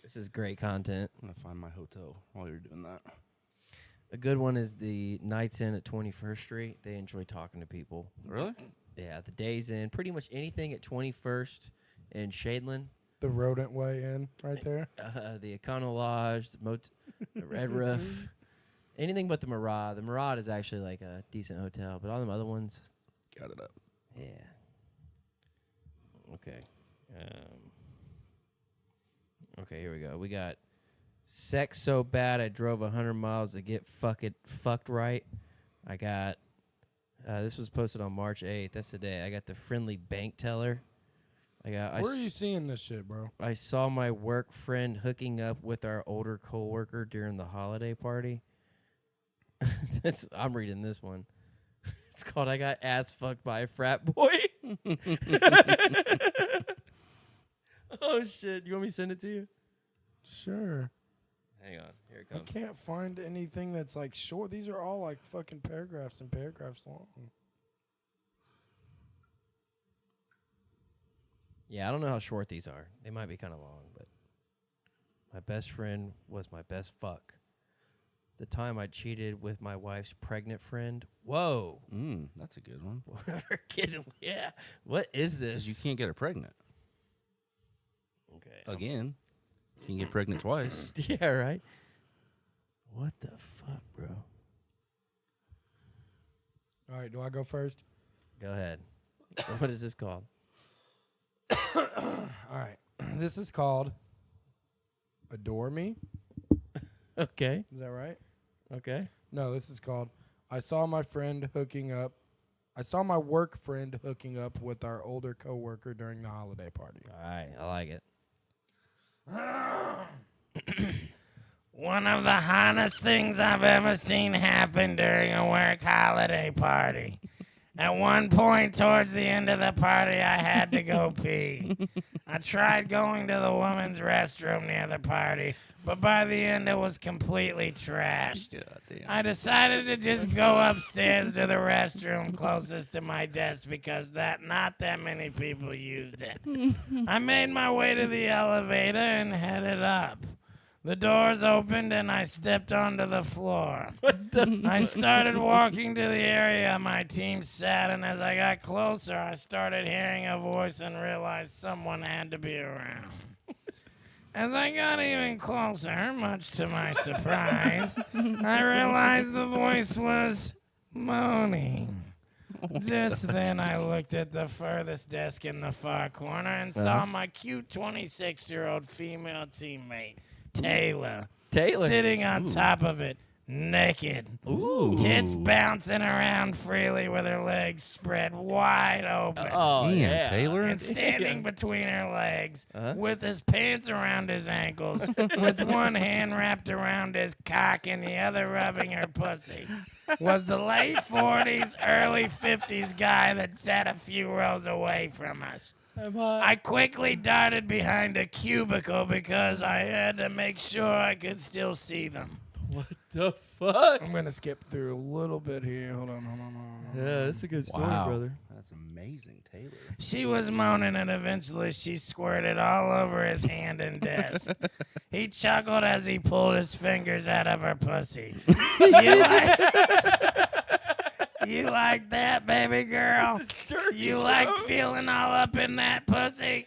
This is great content. I'm going to find my hotel while you're doing that. A good one is the Nights Inn at 21st Street. They enjoy talking to people. Really? Yeah, the Days Inn. Pretty much anything at 21st and Shadeland. The rodent way in right there. The Econo Lodge, the Red Roof. Anything but the Murad. The Murad is actually like a decent hotel, but all them other ones, Got it up. yeah. Okay. Okay, here we go. We got sex so bad I drove 100 miles to get fucked right. I got, this was posted on March 8th. That's the day. I got the friendly bank teller. Where are you seeing this shit, bro? I saw my work friend hooking up with our older coworker during the holiday party. I'm reading this one. It's called I Got Ass Fucked by a Frat Boy. Oh, shit. You want me to send it to you? Sure. Hang on. Here it I comes. can't find anything that's like short. These are all like fucking paragraphs and paragraphs long. Yeah, I don't know how short these are. They might be kind of long, but my best friend was my best fuck. The time I cheated with my wife's pregnant friend. Whoa. That's a good one. We're kidding. Yeah. What is 'Cause this? you can't get her pregnant. Okay. Again. You can get pregnant twice. Yeah, right? What the fuck, bro? All right, do I go first? Go ahead. What is this called? All right. This is called Adore Me. Okay. Is that right? Okay. No, this is called I saw my friend hooking up. I saw my work friend hooking up with our older coworker during the holiday party. All right. I like it. One of the hottest things I've ever seen happen during a work holiday party. At one point towards the end of the party, I had to go pee. I tried going to the woman's restroom near the party, but by the end it was completely trashed. God damn. I decided to just go upstairs to the restroom closest to my desk because not that many people used it. I made my way to the elevator and headed up. The doors opened and I stepped onto the floor. I started walking to the area my team sat, and as I got closer, I started hearing a voice and realized someone had to be around. As I got even closer, much to my surprise, I realized the voice was moaning. Just then, I looked at the furthest desk in the far corner and saw my cute 26-year-old female teammate, Taylor, sitting on top of it, naked. Ooh. Tits bouncing around freely with her legs spread wide open. Oh, Damn, yeah. Taylor. And standing between her legs, with his pants around his ankles, with one hand wrapped around his cock and the other rubbing her pussy, was the late 40s, early 50s guy that sat a few rows away from us. I quickly darted behind a cubicle because I had to make sure I could still see them. What the fuck? I'm going to skip through a little bit here. Hold on. Yeah, that's a good story, Wow. brother. That's amazing, Taylor. She was moaning, and eventually she squirted all over his hand and desk. He chuckled as he pulled his fingers out of her pussy. You like that, baby girl? You like feeling all up in that pussy?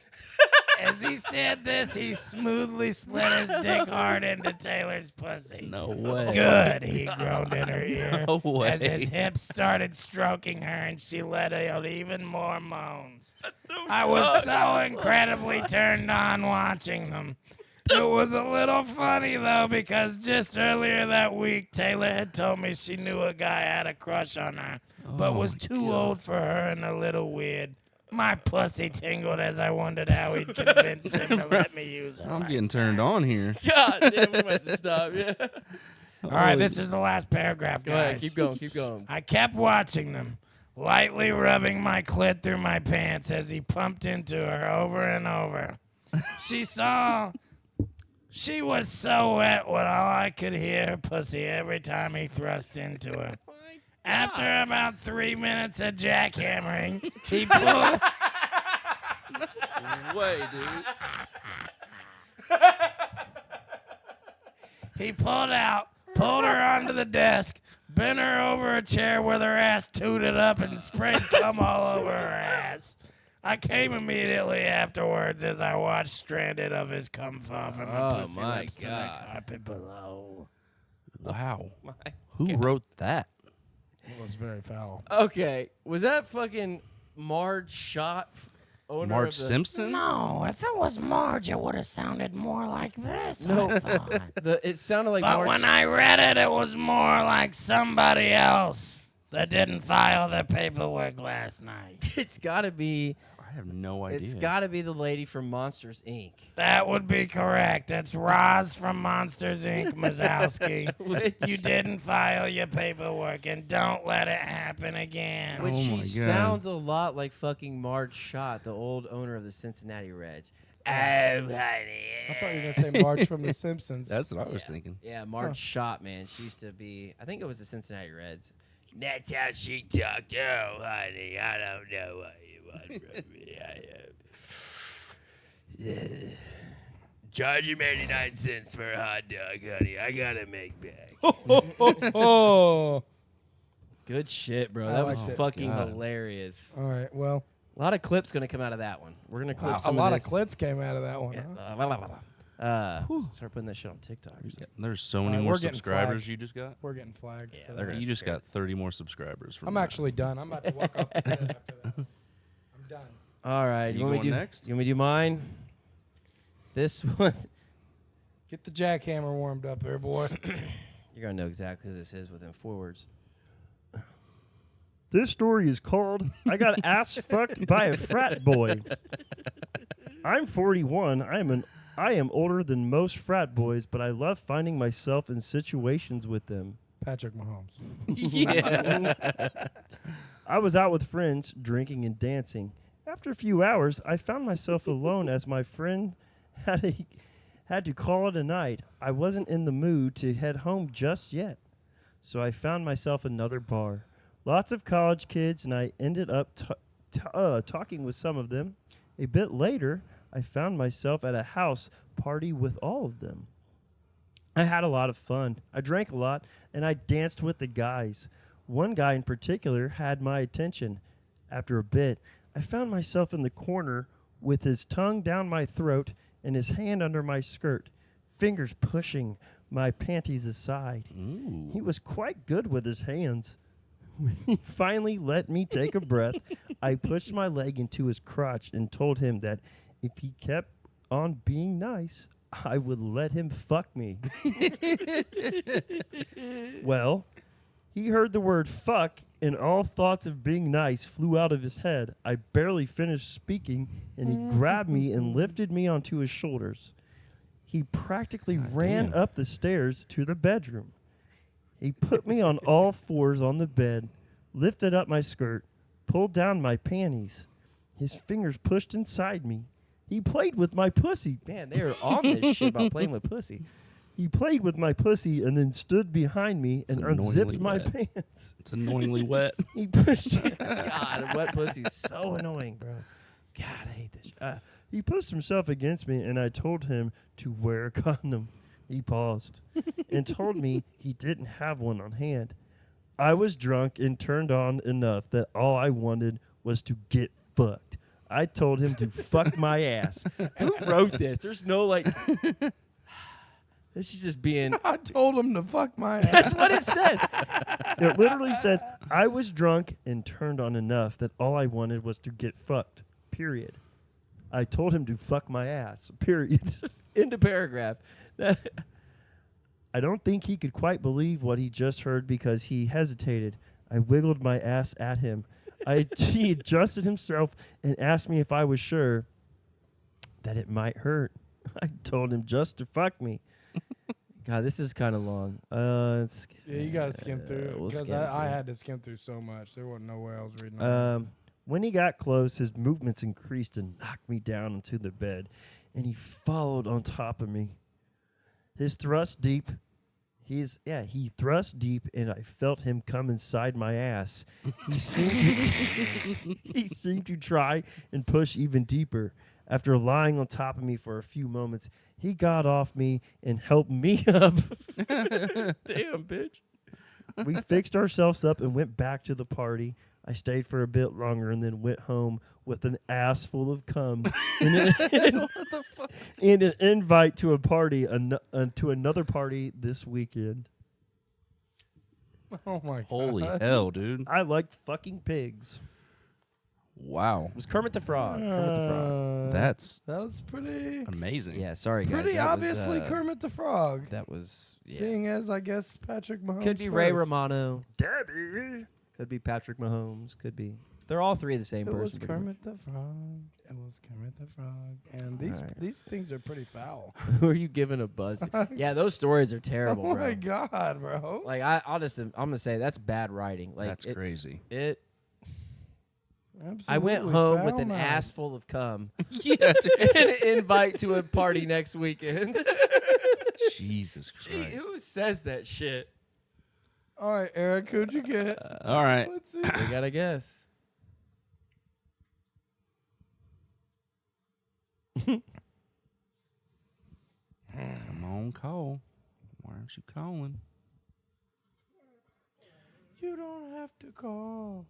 As he said this, he smoothly slid his dick hard into Taylor's pussy. No way. Good, he groaned in her ear No way. as his hips started stroking her and she let out even more moans. I was so incredibly turned on watching them. It was a little funny, though, because just earlier that week, Taylor had told me she knew a guy had a crush on her, but was too old for her and a little weird. My pussy tingled as I wondered how he'd convince him to let me use her. I'm getting turned on here. God damn, we might have to stop. Yeah. All right, this is the last paragraph, Go guys. ahead, keep going, keep going. I kept watching them, lightly rubbing my clit through my pants as he pumped into her over and over. She was so wet with all I could hear her pussy every time he thrust into her. After about 3 minutes of jackhammering, he pulled... Way, dude. He pulled her onto the desk, bent her over a chair with her ass tooted up, and sprayed cum all over her ass. I came immediately afterwards as I watched stranded of his cum fall from her pussy my lips to the God. carpet below. Wow. Who wrote that? It was very foul. Okay, was that fucking Marge Shot? Marge Simpson? No, if it was Marge, it would have sounded more like this, No. I thought. It sounded like But Marge. when I read it, it was more like somebody else that didn't file their paperwork last night. It's got to be. I have no idea. It's got to be the lady from Monsters Inc. That would be correct. It's Roz from Monsters, Inc., Mazowski. You didn't file your paperwork, and don't let it happen again. Which Oh she my God. sounds a lot like fucking Marge Shot, the old owner of the Cincinnati Reds. Oh, honey. I thought you were going to say Marge from The Simpsons. That's what I was thinking. Yeah, Marge Shot, man. She used to be, I think it was the Cincinnati Reds. That's how she talked. Oh, honey, I don't know what you want from me. Charge him 89 cents for a hot dog, honey. I got to make back. Oh. Good shit, bro. I That was liked it. fucking God. hilarious. All right, well, A lot of clips going to come out of that one. We're going to clip a some lot of of this. clips came out of that one. Yeah. Huh? Start putting that shit on TikTok. Or something. There's so many Alright, more we're getting subscribers flagged. you just got. We're getting flagged. Yeah, for they're that. gonna- You just got 30 more subscribers. From I'm that. actually done. I'm about to walk off the set after that. I'm done. All right. You want me going to do next? You want me to do mine? This one. Get the jackhammer warmed up there, boy. You're going to know exactly who this is within 4 words. This story is called I Got Ass Fucked by a Frat Boy. I'm 41. I am older than most frat boys, but I love finding myself in situations with them. Patrick Mahomes. Yeah. I was out with friends, drinking and dancing. After a few hours, I found myself alone as my friend had to call it a night. I wasn't in the mood to head home just yet, so I found myself another bar. Lots of college kids, and I ended up talking with some of them. A bit later, I found myself at a house party with all of them. I had a lot of fun. I drank a lot, and I danced with the guys. One guy in particular had my attention. After a bit, I found myself in the corner with his tongue down my throat and his hand under my skirt, fingers pushing my panties aside. Ooh. He was quite good with his hands. When he finally let me take a breath, I pushed my leg into his crotch and told him that if he kept on being nice, I would let him fuck me. Well, he heard the word fuck, and all thoughts of being nice flew out of his head. I barely finished speaking, and he grabbed me and lifted me onto his shoulders. He practically ran up the stairs to the bedroom. He put me on all fours on the bed, lifted up my skirt, pulled down my panties. His fingers pushed inside me. He played with my pussy. Man, they're on this shit about playing with pussy. He played with my pussy and then stood behind me and unzipped annoyingly my wet. pants. It's annoyingly wet. He pushed. God, wet pussy's so annoying, bro. God, I hate this shit. He pushed himself against me, and I told him to wear a condom. He paused and told me he didn't have one on hand. I was drunk and turned on enough that all I wanted was to get fucked. I told him to fuck my ass. Who wrote this? There's no, like... This is just being... I told him to fuck my ass. That's what it says. It literally says, I was drunk and turned on enough that all I wanted was to get fucked, period. I told him to fuck my ass, period. Just end of paragraph. I don't think he could quite believe what he just heard because he hesitated. I wiggled my ass at him. He adjusted himself and asked me if I was sure that it might hurt. I told him just to fuck me. God, this is kind of long. Yeah, you gotta skim through we'll because skim I through. had to skim through so much. There wasn't no way I was reading. all When he got close, his movements increased and knocked me down onto the bed, and he followed on top of me. He thrust deep, and I felt him come inside my ass. He seemed to try and push even deeper. After lying on top of me for a few moments, he got off me and helped me up. Damn, bitch. We fixed ourselves up and went back to the party. I stayed for a bit longer and then went home with an ass full of cum and an invite to a party, to another party this weekend. Oh my Holy god! hell, dude. I liked fucking pigs. Wow. It was Kermit the Frog. Kermit the Frog. That's That was pretty amazing. Yeah, sorry, guys. pretty that was, obviously Kermit the Frog. That was... Yeah. Seeing as I guess Patrick Mahomes Could be Ray first. Romano. Debbie. Could be Patrick Mahomes. Could be... They're all three the same It person. was pretty much. Kermit the Frog. It was Kermit the Frog. And Alright. these things are pretty foul. Who are you giving a buzz to? Yeah, those stories are terrible, Oh bro. my god, bro! Like, I'm gonna say that's bad writing. Like, That's crazy. I went Absolutely home with foul an mouth. ass full of cum Yeah. and an invite to a party next weekend. Jesus Gee, Christ. who says that shit? All right, Eric, who'd you get? All right. Let's see. We gotta guess. Come on, call. Why aren't you calling? You don't have to call.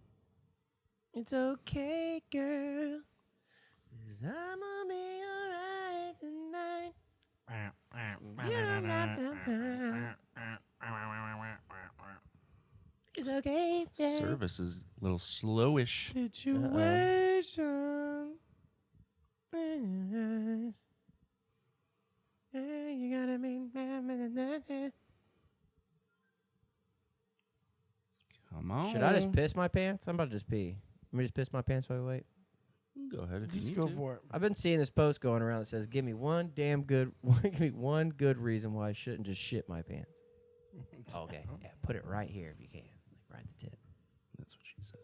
It's okay, girl. 'Cause I'm gonna be alright tonight. It's okay, yeah. Service is a little slowish. Situation. You gotta be. Come on. Should I just piss my pants? I'm about to just pee. Let me just piss my pants while we wait. Go ahead if you Just need go to. for it. I've been seeing this post going around that says, "Give me one good reason why I shouldn't just shit my pants." Okay, yeah, put it right here if you can, like right at the tip. That's what she said.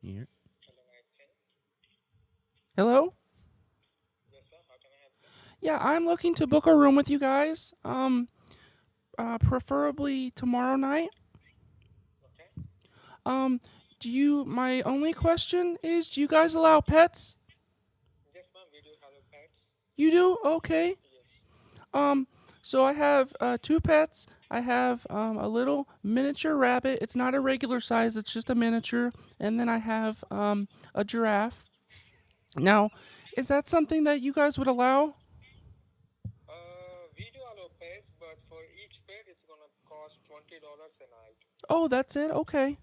Here. Hello? Yeah, I'm looking to book a room with you guys. Preferably tomorrow night. My only question is, do you guys allow pets? Yes, ma'am, we do have a pets. You do? Okay. Yes. So I have 2 pets. I have a little miniature rabbit. It's not a regular size, it's just a miniature. And then I have a giraffe. Now, is that something that you guys would allow? We do allow pets, but for each pet, it's gonna cost $20 a night. Oh, that's it? Okay.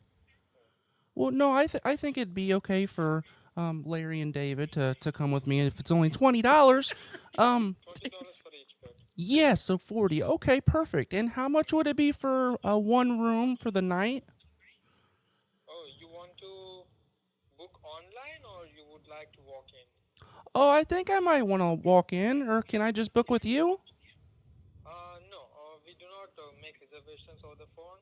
Well, no, I think it'd be okay for Larry and David to come with me. And if it's only $20, $20 for each pet. yeah, so 40. Okay, perfect. And how much would it be for one room for the night? Oh, you want to book online or you would like to walk in? Oh, I think I might want to walk in, or can I just book with you? No, we do not make reservations over the phone.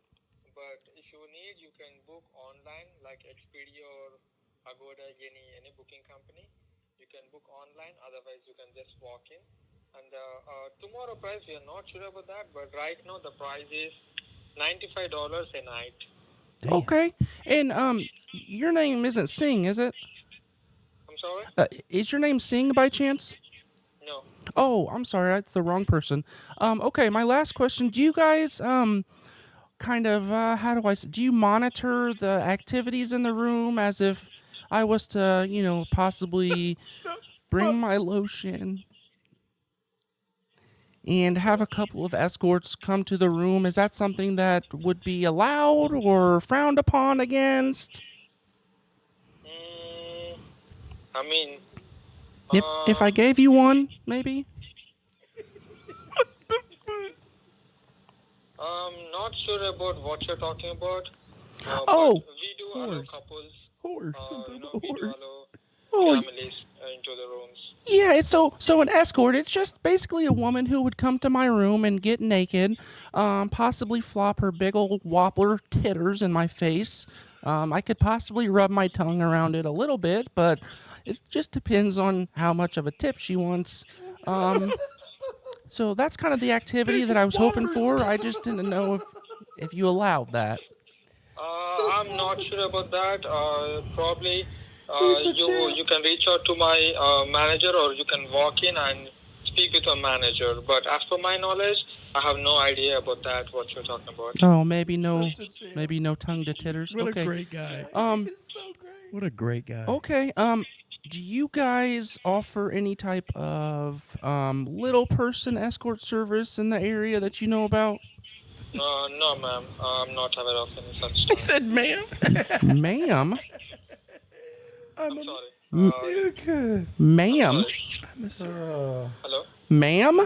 But if you need, you can book online, like Expedia or Agoda, any booking company. You can book online. Otherwise, you can just walk in. And tomorrow price, we are not sure about that. But right now, the price is $95 a night. Okay. And your name isn't Singh, is it? I'm sorry? Is your name Singh by chance? No. Oh, I'm sorry, that's the wrong person. Okay, my last question: do you guys kind of do you monitor the activities in the room as if I was to, possibly bring my lotion and have a couple of escorts come to the room? Is that something that would be allowed or frowned upon against? I mean, If I gave you one, maybe? I'm not sure about what you're talking about. Oh, but we do allow couples. horse, We do allow Oh, families into the rooms. yeah, so an escort, it's just basically a woman who would come to my room and get naked, possibly flop her big old wobbler titters in my face. I could possibly rub my tongue around it a little bit, but it just depends on how much of a tip she wants. So that's kind of the activity that I was hoping for. I just didn't know if you allowed that. I'm not sure about that. Probably you can reach out to my manager or you can walk in and speak with a manager. But as per my knowledge, I have no idea about that, what you're talking about. Oh, maybe no tongue to titters. What Okay. a great guy. What a great guy. Okay. Do you guys offer any type of little person escort service in the area that you know about? No, ma'am. I'm not aware of any such He thing. said, ma'am. Ma'am? I'm sorry. You're good. Ma'am? Hello? Ma'am?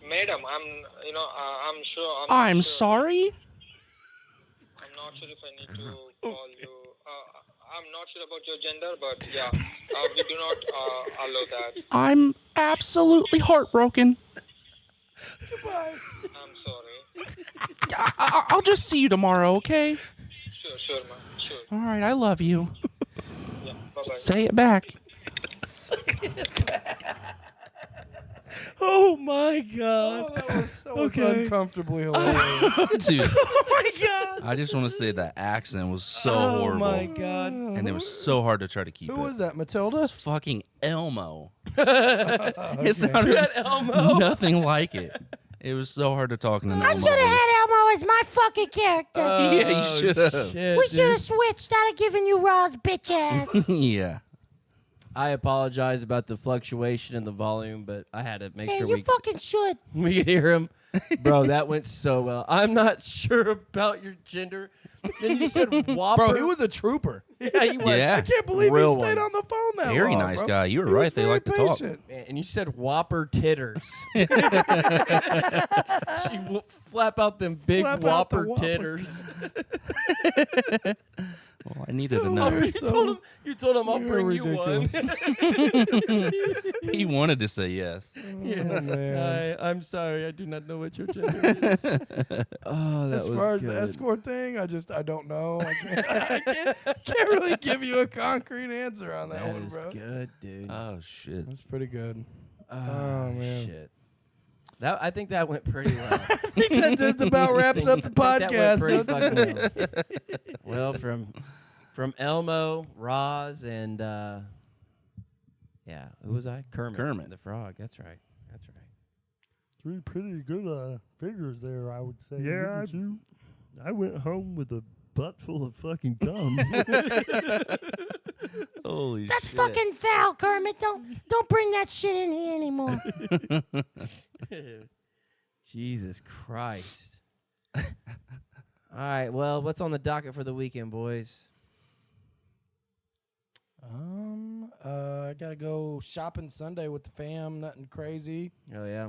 Madam, I'm sure. I'm not sure. sorry? I'm not sure if I need to call you. I'm not sure about your gender, but yeah, we do not allow that. I'm absolutely heartbroken. I'm sorry. I'll just see you tomorrow, okay? Sure, ma'am. Sure. All right, I love you. Yeah, bye-bye. Say it back. Oh, my God. That was Okay. uncomfortably hilarious. Dude, Oh, my God. I just want to say that accent was so Oh, horrible. my God. And it was so hard to try to keep Who it. was that, Matilda? It's fucking Elmo. It sounded Elmo. nothing like it. It was so hard to talk in an I Elmo should have voice. had Elmo as my fucking character. Yeah, you should have. We should have switched. I'd have given you Raw's bitch ass. Yeah. I apologize about the fluctuation in the volume, but I had to make Yeah, sure you we fucking should. we could hear him. Bro, that went so well. I'm not sure about your gender. Then you said Whopper. Bro, he was a trooper. Yeah, he was. Yeah. I can't believe Real he stayed one. on the phone that Very long, nice bro. guy. You were He was right. They very like to talk. patient. Man, and you said Whopper titters. She flap out them big Flap out the Whopper Whopper titters. Well, I needed to Oh, know. we're You so- told him I'll we're bring you one. He wanted to say yes. Oh, man. I'm sorry, I do not know what your gender is. Oh, that As far as the escort thing, I don't know. I can't really give you a concrete answer on that, That one, is bro. good, dude. Oh shit. That's pretty good. Oh, man. shit. I think that went pretty well. I think that just about wraps up the podcast. That went don't pretty you? fucking well. Well, from Elmo, Roz, and yeah, who was I? Kermit the Frog. That's right. That's right. 3 pretty good figures there, I would say. Yeah, Look at you. I went home with a butt full of fucking gum. Holy That's shit. fucking foul, Kermit. Don't bring that shit in here anymore. Jesus Christ. All right. Well, what's on the docket for the weekend, boys? I gotta go shopping Sunday with the fam. Nothing crazy. Oh yeah.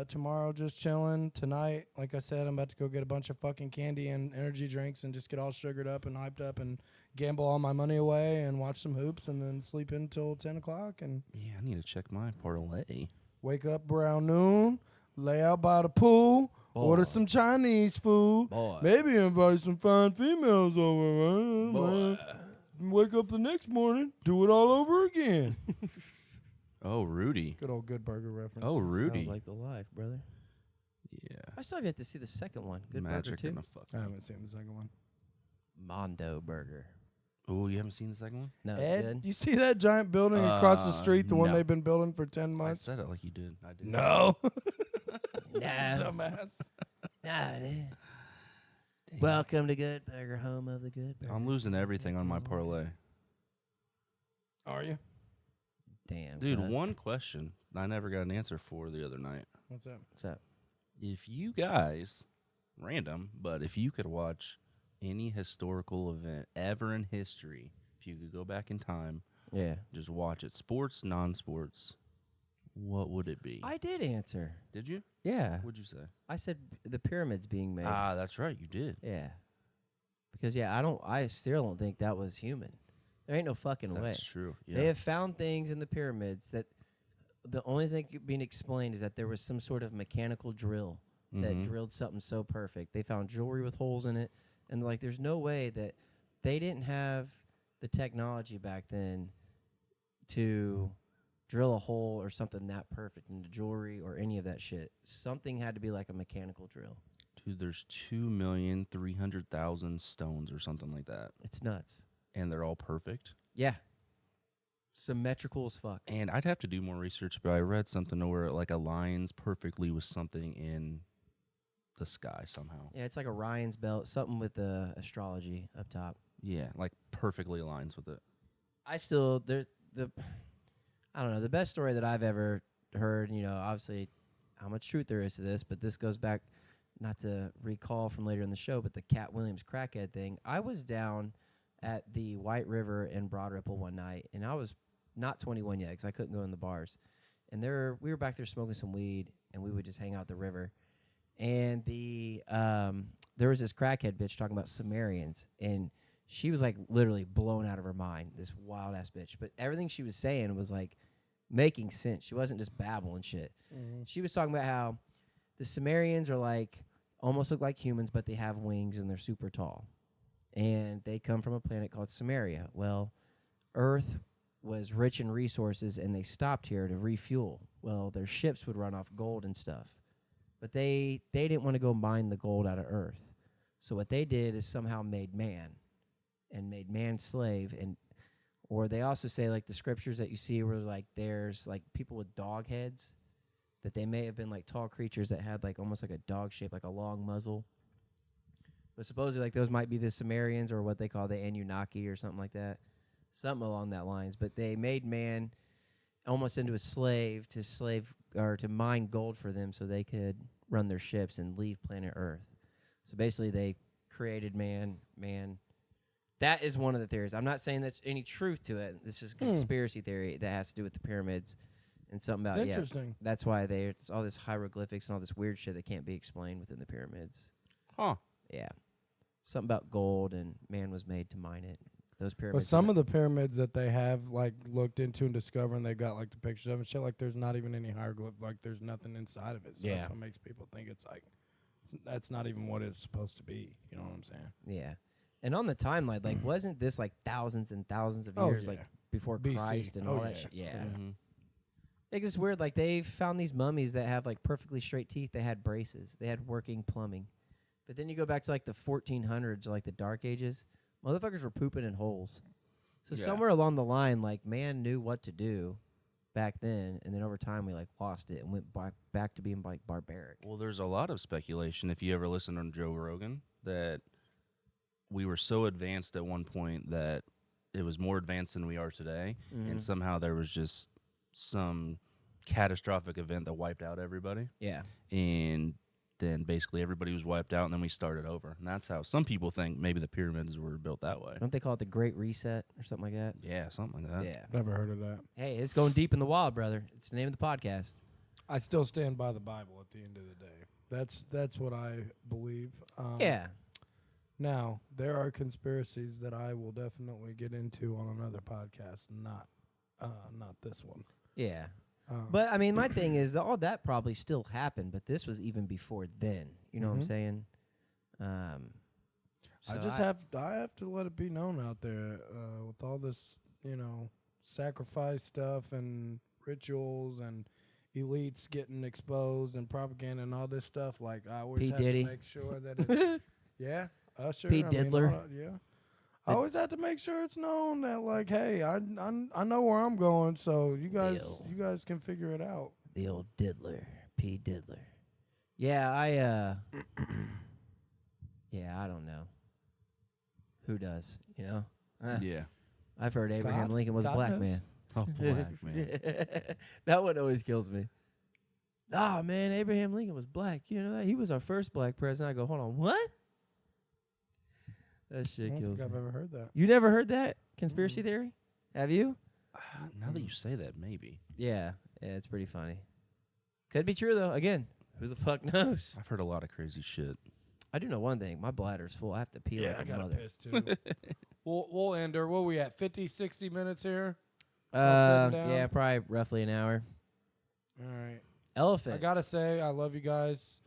Tomorrow just chilling. Tonight, like I said, I'm about to go get a bunch of fucking candy and energy drinks and just get all sugared up and hyped up and gamble all my money away and watch some hoops and then sleep until 10 o'clock and Yeah, I need to check my parlay. wake up around noon, lay out by the pool, order some Chinese food, Boy. maybe invite some fine females over. Wake up the next morning, do it all over again. Oh, Rudy. Good old Good Burger reference. Oh, Rudy. Sounds like the life, brother. Yeah. I still have yet to see the second one. Good Magic Burger in too. a fuck. I haven't seen the second one. Mondo Burger. Oh, you haven't seen the second one? No, it's Ed, good. you see that giant building across the street, the one no. they've been building for 10 I months? said it like you did. I did. No. Nah. Dumbass. Nah, dude. Welcome to Good Burger, home of the Good Burger. I'm losing everything on my parlay. Are you? Damn, Dude, cut. one question I never got an answer for the other night. What's up? What's up? If you guys, random, but if you could watch any historical event ever in history, if you could go back in time, Yeah. just watch it, sports, non-sports, what would it be? I did answer. Did you? Yeah. What'd you say? I said the pyramids being made. Ah, that's right, you did. Yeah. Because I still don't think that was human. There ain't no fucking way. That's true. Yeah. They have found things in the pyramids that the only thing being explained is that there was some sort of mechanical drill that Mhm. drilled something so perfect. They found jewelry with holes in it, and like, there's no way that they didn't have the technology back then to drill a hole or something that perfect into jewelry or any of that shit. Something had to be like a mechanical drill. Dude, there's 2,300,000 stones or something like that, It's nuts. and they're all perfect. Yeah. Symmetrical as fuck. And I'd have to do more research, but I read something where it like aligns perfectly with something in the sky somehow. Yeah, it's like Orion's belt, something with the astrology up top. Yeah, like perfectly aligns with it. I don't know, the best story that I've ever heard, obviously how much truth there is to this, but this goes back, not to recall from later in the show, but the Cat Williams crackhead thing. I was down at the White River in Broad Ripple one night, and I was not 21 yet because I couldn't go in the bars. And we were back there smoking some weed, and we would just hang out at the river. And there was this crackhead bitch talking about Sumerians, and she was like literally blown out of her mind, this wild ass bitch. But everything she was saying was like making sense. She wasn't just babbling shit. Mm-hmm. She was talking about how the Sumerians are like almost look like humans, but they have wings and they're super tall. And they come from a planet called Sumeria. Well, Earth was rich in resources, and they stopped here to refuel. Well, their ships would run off gold and stuff. But they didn't want to go mine the gold out of Earth. So what they did is somehow made man, and made man slave. Or they also say, like, the scriptures that you see where, like, there's, like, people with dog heads, that they may have been, like, tall creatures that had, like, almost like a dog shape, like a long muzzle. But supposedly, like, those might be the Sumerians or what they call the Anunnaki or something like that. Something along that lines. But they made man almost into a slave to mine gold for them so they could run their ships and leave planet Earth. So basically, they created man. That is one of the theories. I'm not saying there's any truth to it. This is a conspiracy theory that has to do with the pyramids and something about It's interesting. That's why there's all this hieroglyphics and all this weird shit that can't be explained within the pyramids. Huh. Yeah. something about gold, and man was made to mine it. Those But pyramids. some of the pyramids that they have like looked into and discovered, and they got like the pictures of and shit. Like there's not even any hieroglyph. Like there's nothing inside of it. So Yeah. that's what makes people think it's like that's not even what it's supposed to be. You know what I'm saying? Yeah. And on the timeline, like, wasn't this like thousands and thousands of Oh, years, yeah. like before BC. Christ and Oh, all that yeah. shit? Yeah. Mhm. Like, it's weird. Like, they found these mummies that have like perfectly straight teeth. They had braces. They had working plumbing. But then you go back to like the 1400s or like the Dark Ages. Motherfuckers were pooping in holes. So Yeah. somewhere along the line, like, man knew what to do back then, and then over time we like lost it and went back to being like barbaric. Well, there's a lot of speculation, if you ever listen on Joe Rogan, that we were so advanced at one point that it was more advanced than we are today, and somehow there was just some catastrophic event that wiped out everybody, Yeah. and then basically everybody was wiped out, and then we started over. And that's how some people think maybe the pyramids were built that way. Don't they call it the Great Reset or something like that? Yeah, something like that. Yeah. Never heard of that. Hey, it's going deep in the wild, brother. It's the name of the podcast. I still stand by the Bible at the end of the day. That's what I believe. Yeah. Now there are conspiracies that I will definitely get into on another podcast, not this one. Yeah. But I mean, my thing is, all that probably still happened, but this was even before then. You know what I'm Mhm. saying? I just have to let it be known out there with all this, sacrifice stuff and rituals and elites getting exposed and propaganda and all this stuff. Like I always P. have Diddy. to make sure that it's yeah, Usher, P. I mean, Diddler. yeah. I always have to make sure it's known that like, hey, I know where I'm going, so you guys can figure it out. The old diddler, P. Diddler. Yeah, yeah, I don't know. Who does? You know? Yeah. I've heard Abraham God- Lincoln was a God black knows. man. Oh, black man. That one always kills me. Ah, man, Abraham Lincoln was black. You know that? He was our first black president. I go, hold on, what? That I shit don't kills think me. I've ever heard that. You never heard that conspiracy theory? Have you? Now that you say that, maybe. Yeah, it's pretty funny. Could be true, though. Again, who the fuck knows? I've heard a lot of crazy shit. I do know one thing. My bladder's full. I have to pee like I a got mother. piss too. we'll end her. What are we at? 50, 60 minutes here? All sitting down? Yeah, probably roughly an hour. All right. Elephant. I gotta say, I love you guys.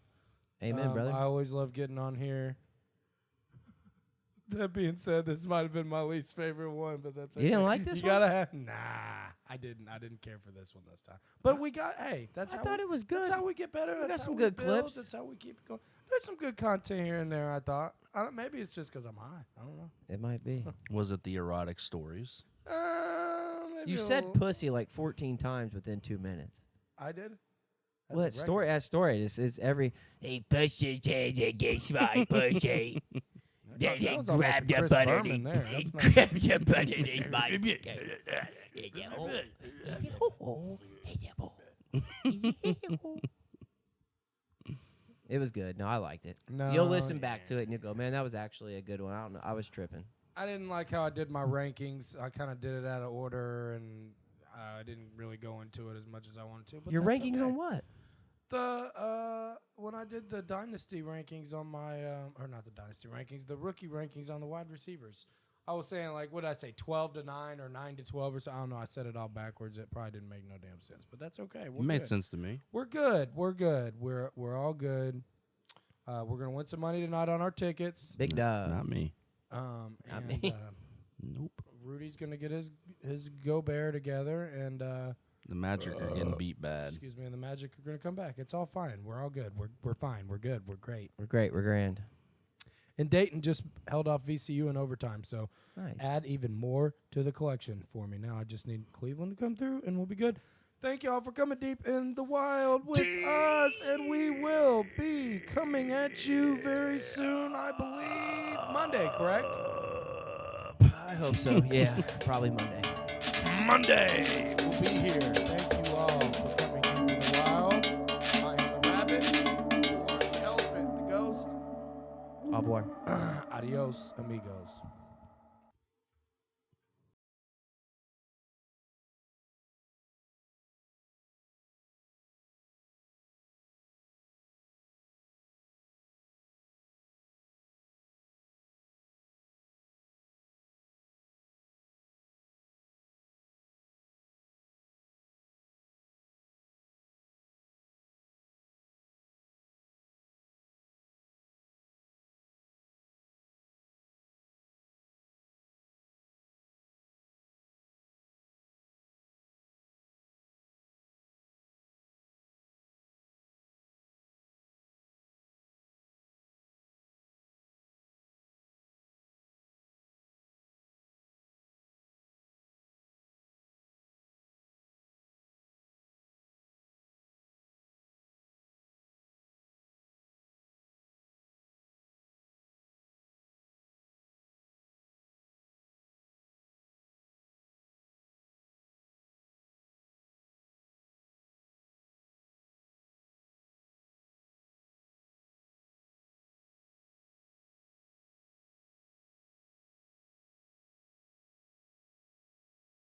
Amen, brother. I always love getting on here. That being said, this might have been my least favorite one, but that's okay. You didn't like this You one? gotta have I didn't care for this one this time. But we got that's I how thought we, it was good. That's how we get better. We got That's some how good we build. clips. That's how we keep it going. There's some good content here and there, I thought. Maybe it's just because I'm high. I don't know. It might be. Was it the erotic stories? Maybe You a said little- pussy like 14 times within 2 minutes. I did? That's Well, a that story, record. that story, it's every. Hey, pussy, get my pussy. That was almost a Chris Berman there. That's not- the button in my It was good. No, I liked it. No, You'll listen back to it and you'll go, man, that was actually a good one. I don't know. I was tripping. I didn't like how I did my rankings. I kind of did it out of order, and I didn't really go into it as much as I wanted to. But Your that's rankings okay. on what? The when I did the dynasty rankings on my or not the dynasty rankings, the rookie rankings on the wide receivers. I was saying like what did I say 12 to 9 or 9 to 12 or so. I don't know. I said it all backwards. It probably didn't make no damn sense, but that's okay. We're It made good. sense to me. We're good. We're good. We're all good. We're gonna win some money tonight on our tickets. Big dog. Not me. Not And, me. Nope. Rudy's gonna get his go bear together, and The Magic are getting beat bad. excuse me, and the Magic are gonna come back. It's all fine. We're all good. We're fine. We're good. We're great. We're great. We're grand. And Dayton just held off VCU in overtime, so Nice. add even more to the collection for me. Now I just need Cleveland to come through, and we'll be good. Thank y'all for coming deep in the wild with us, and we will be coming at you very soon, I believe. Monday, correct? I hope so. Yeah, probably Monday. Monday, we'll be here. Thank you all for coming deep in the wild. I am the rabbit, you are the elephant, the ghost. Au revoir. Adios, amigos.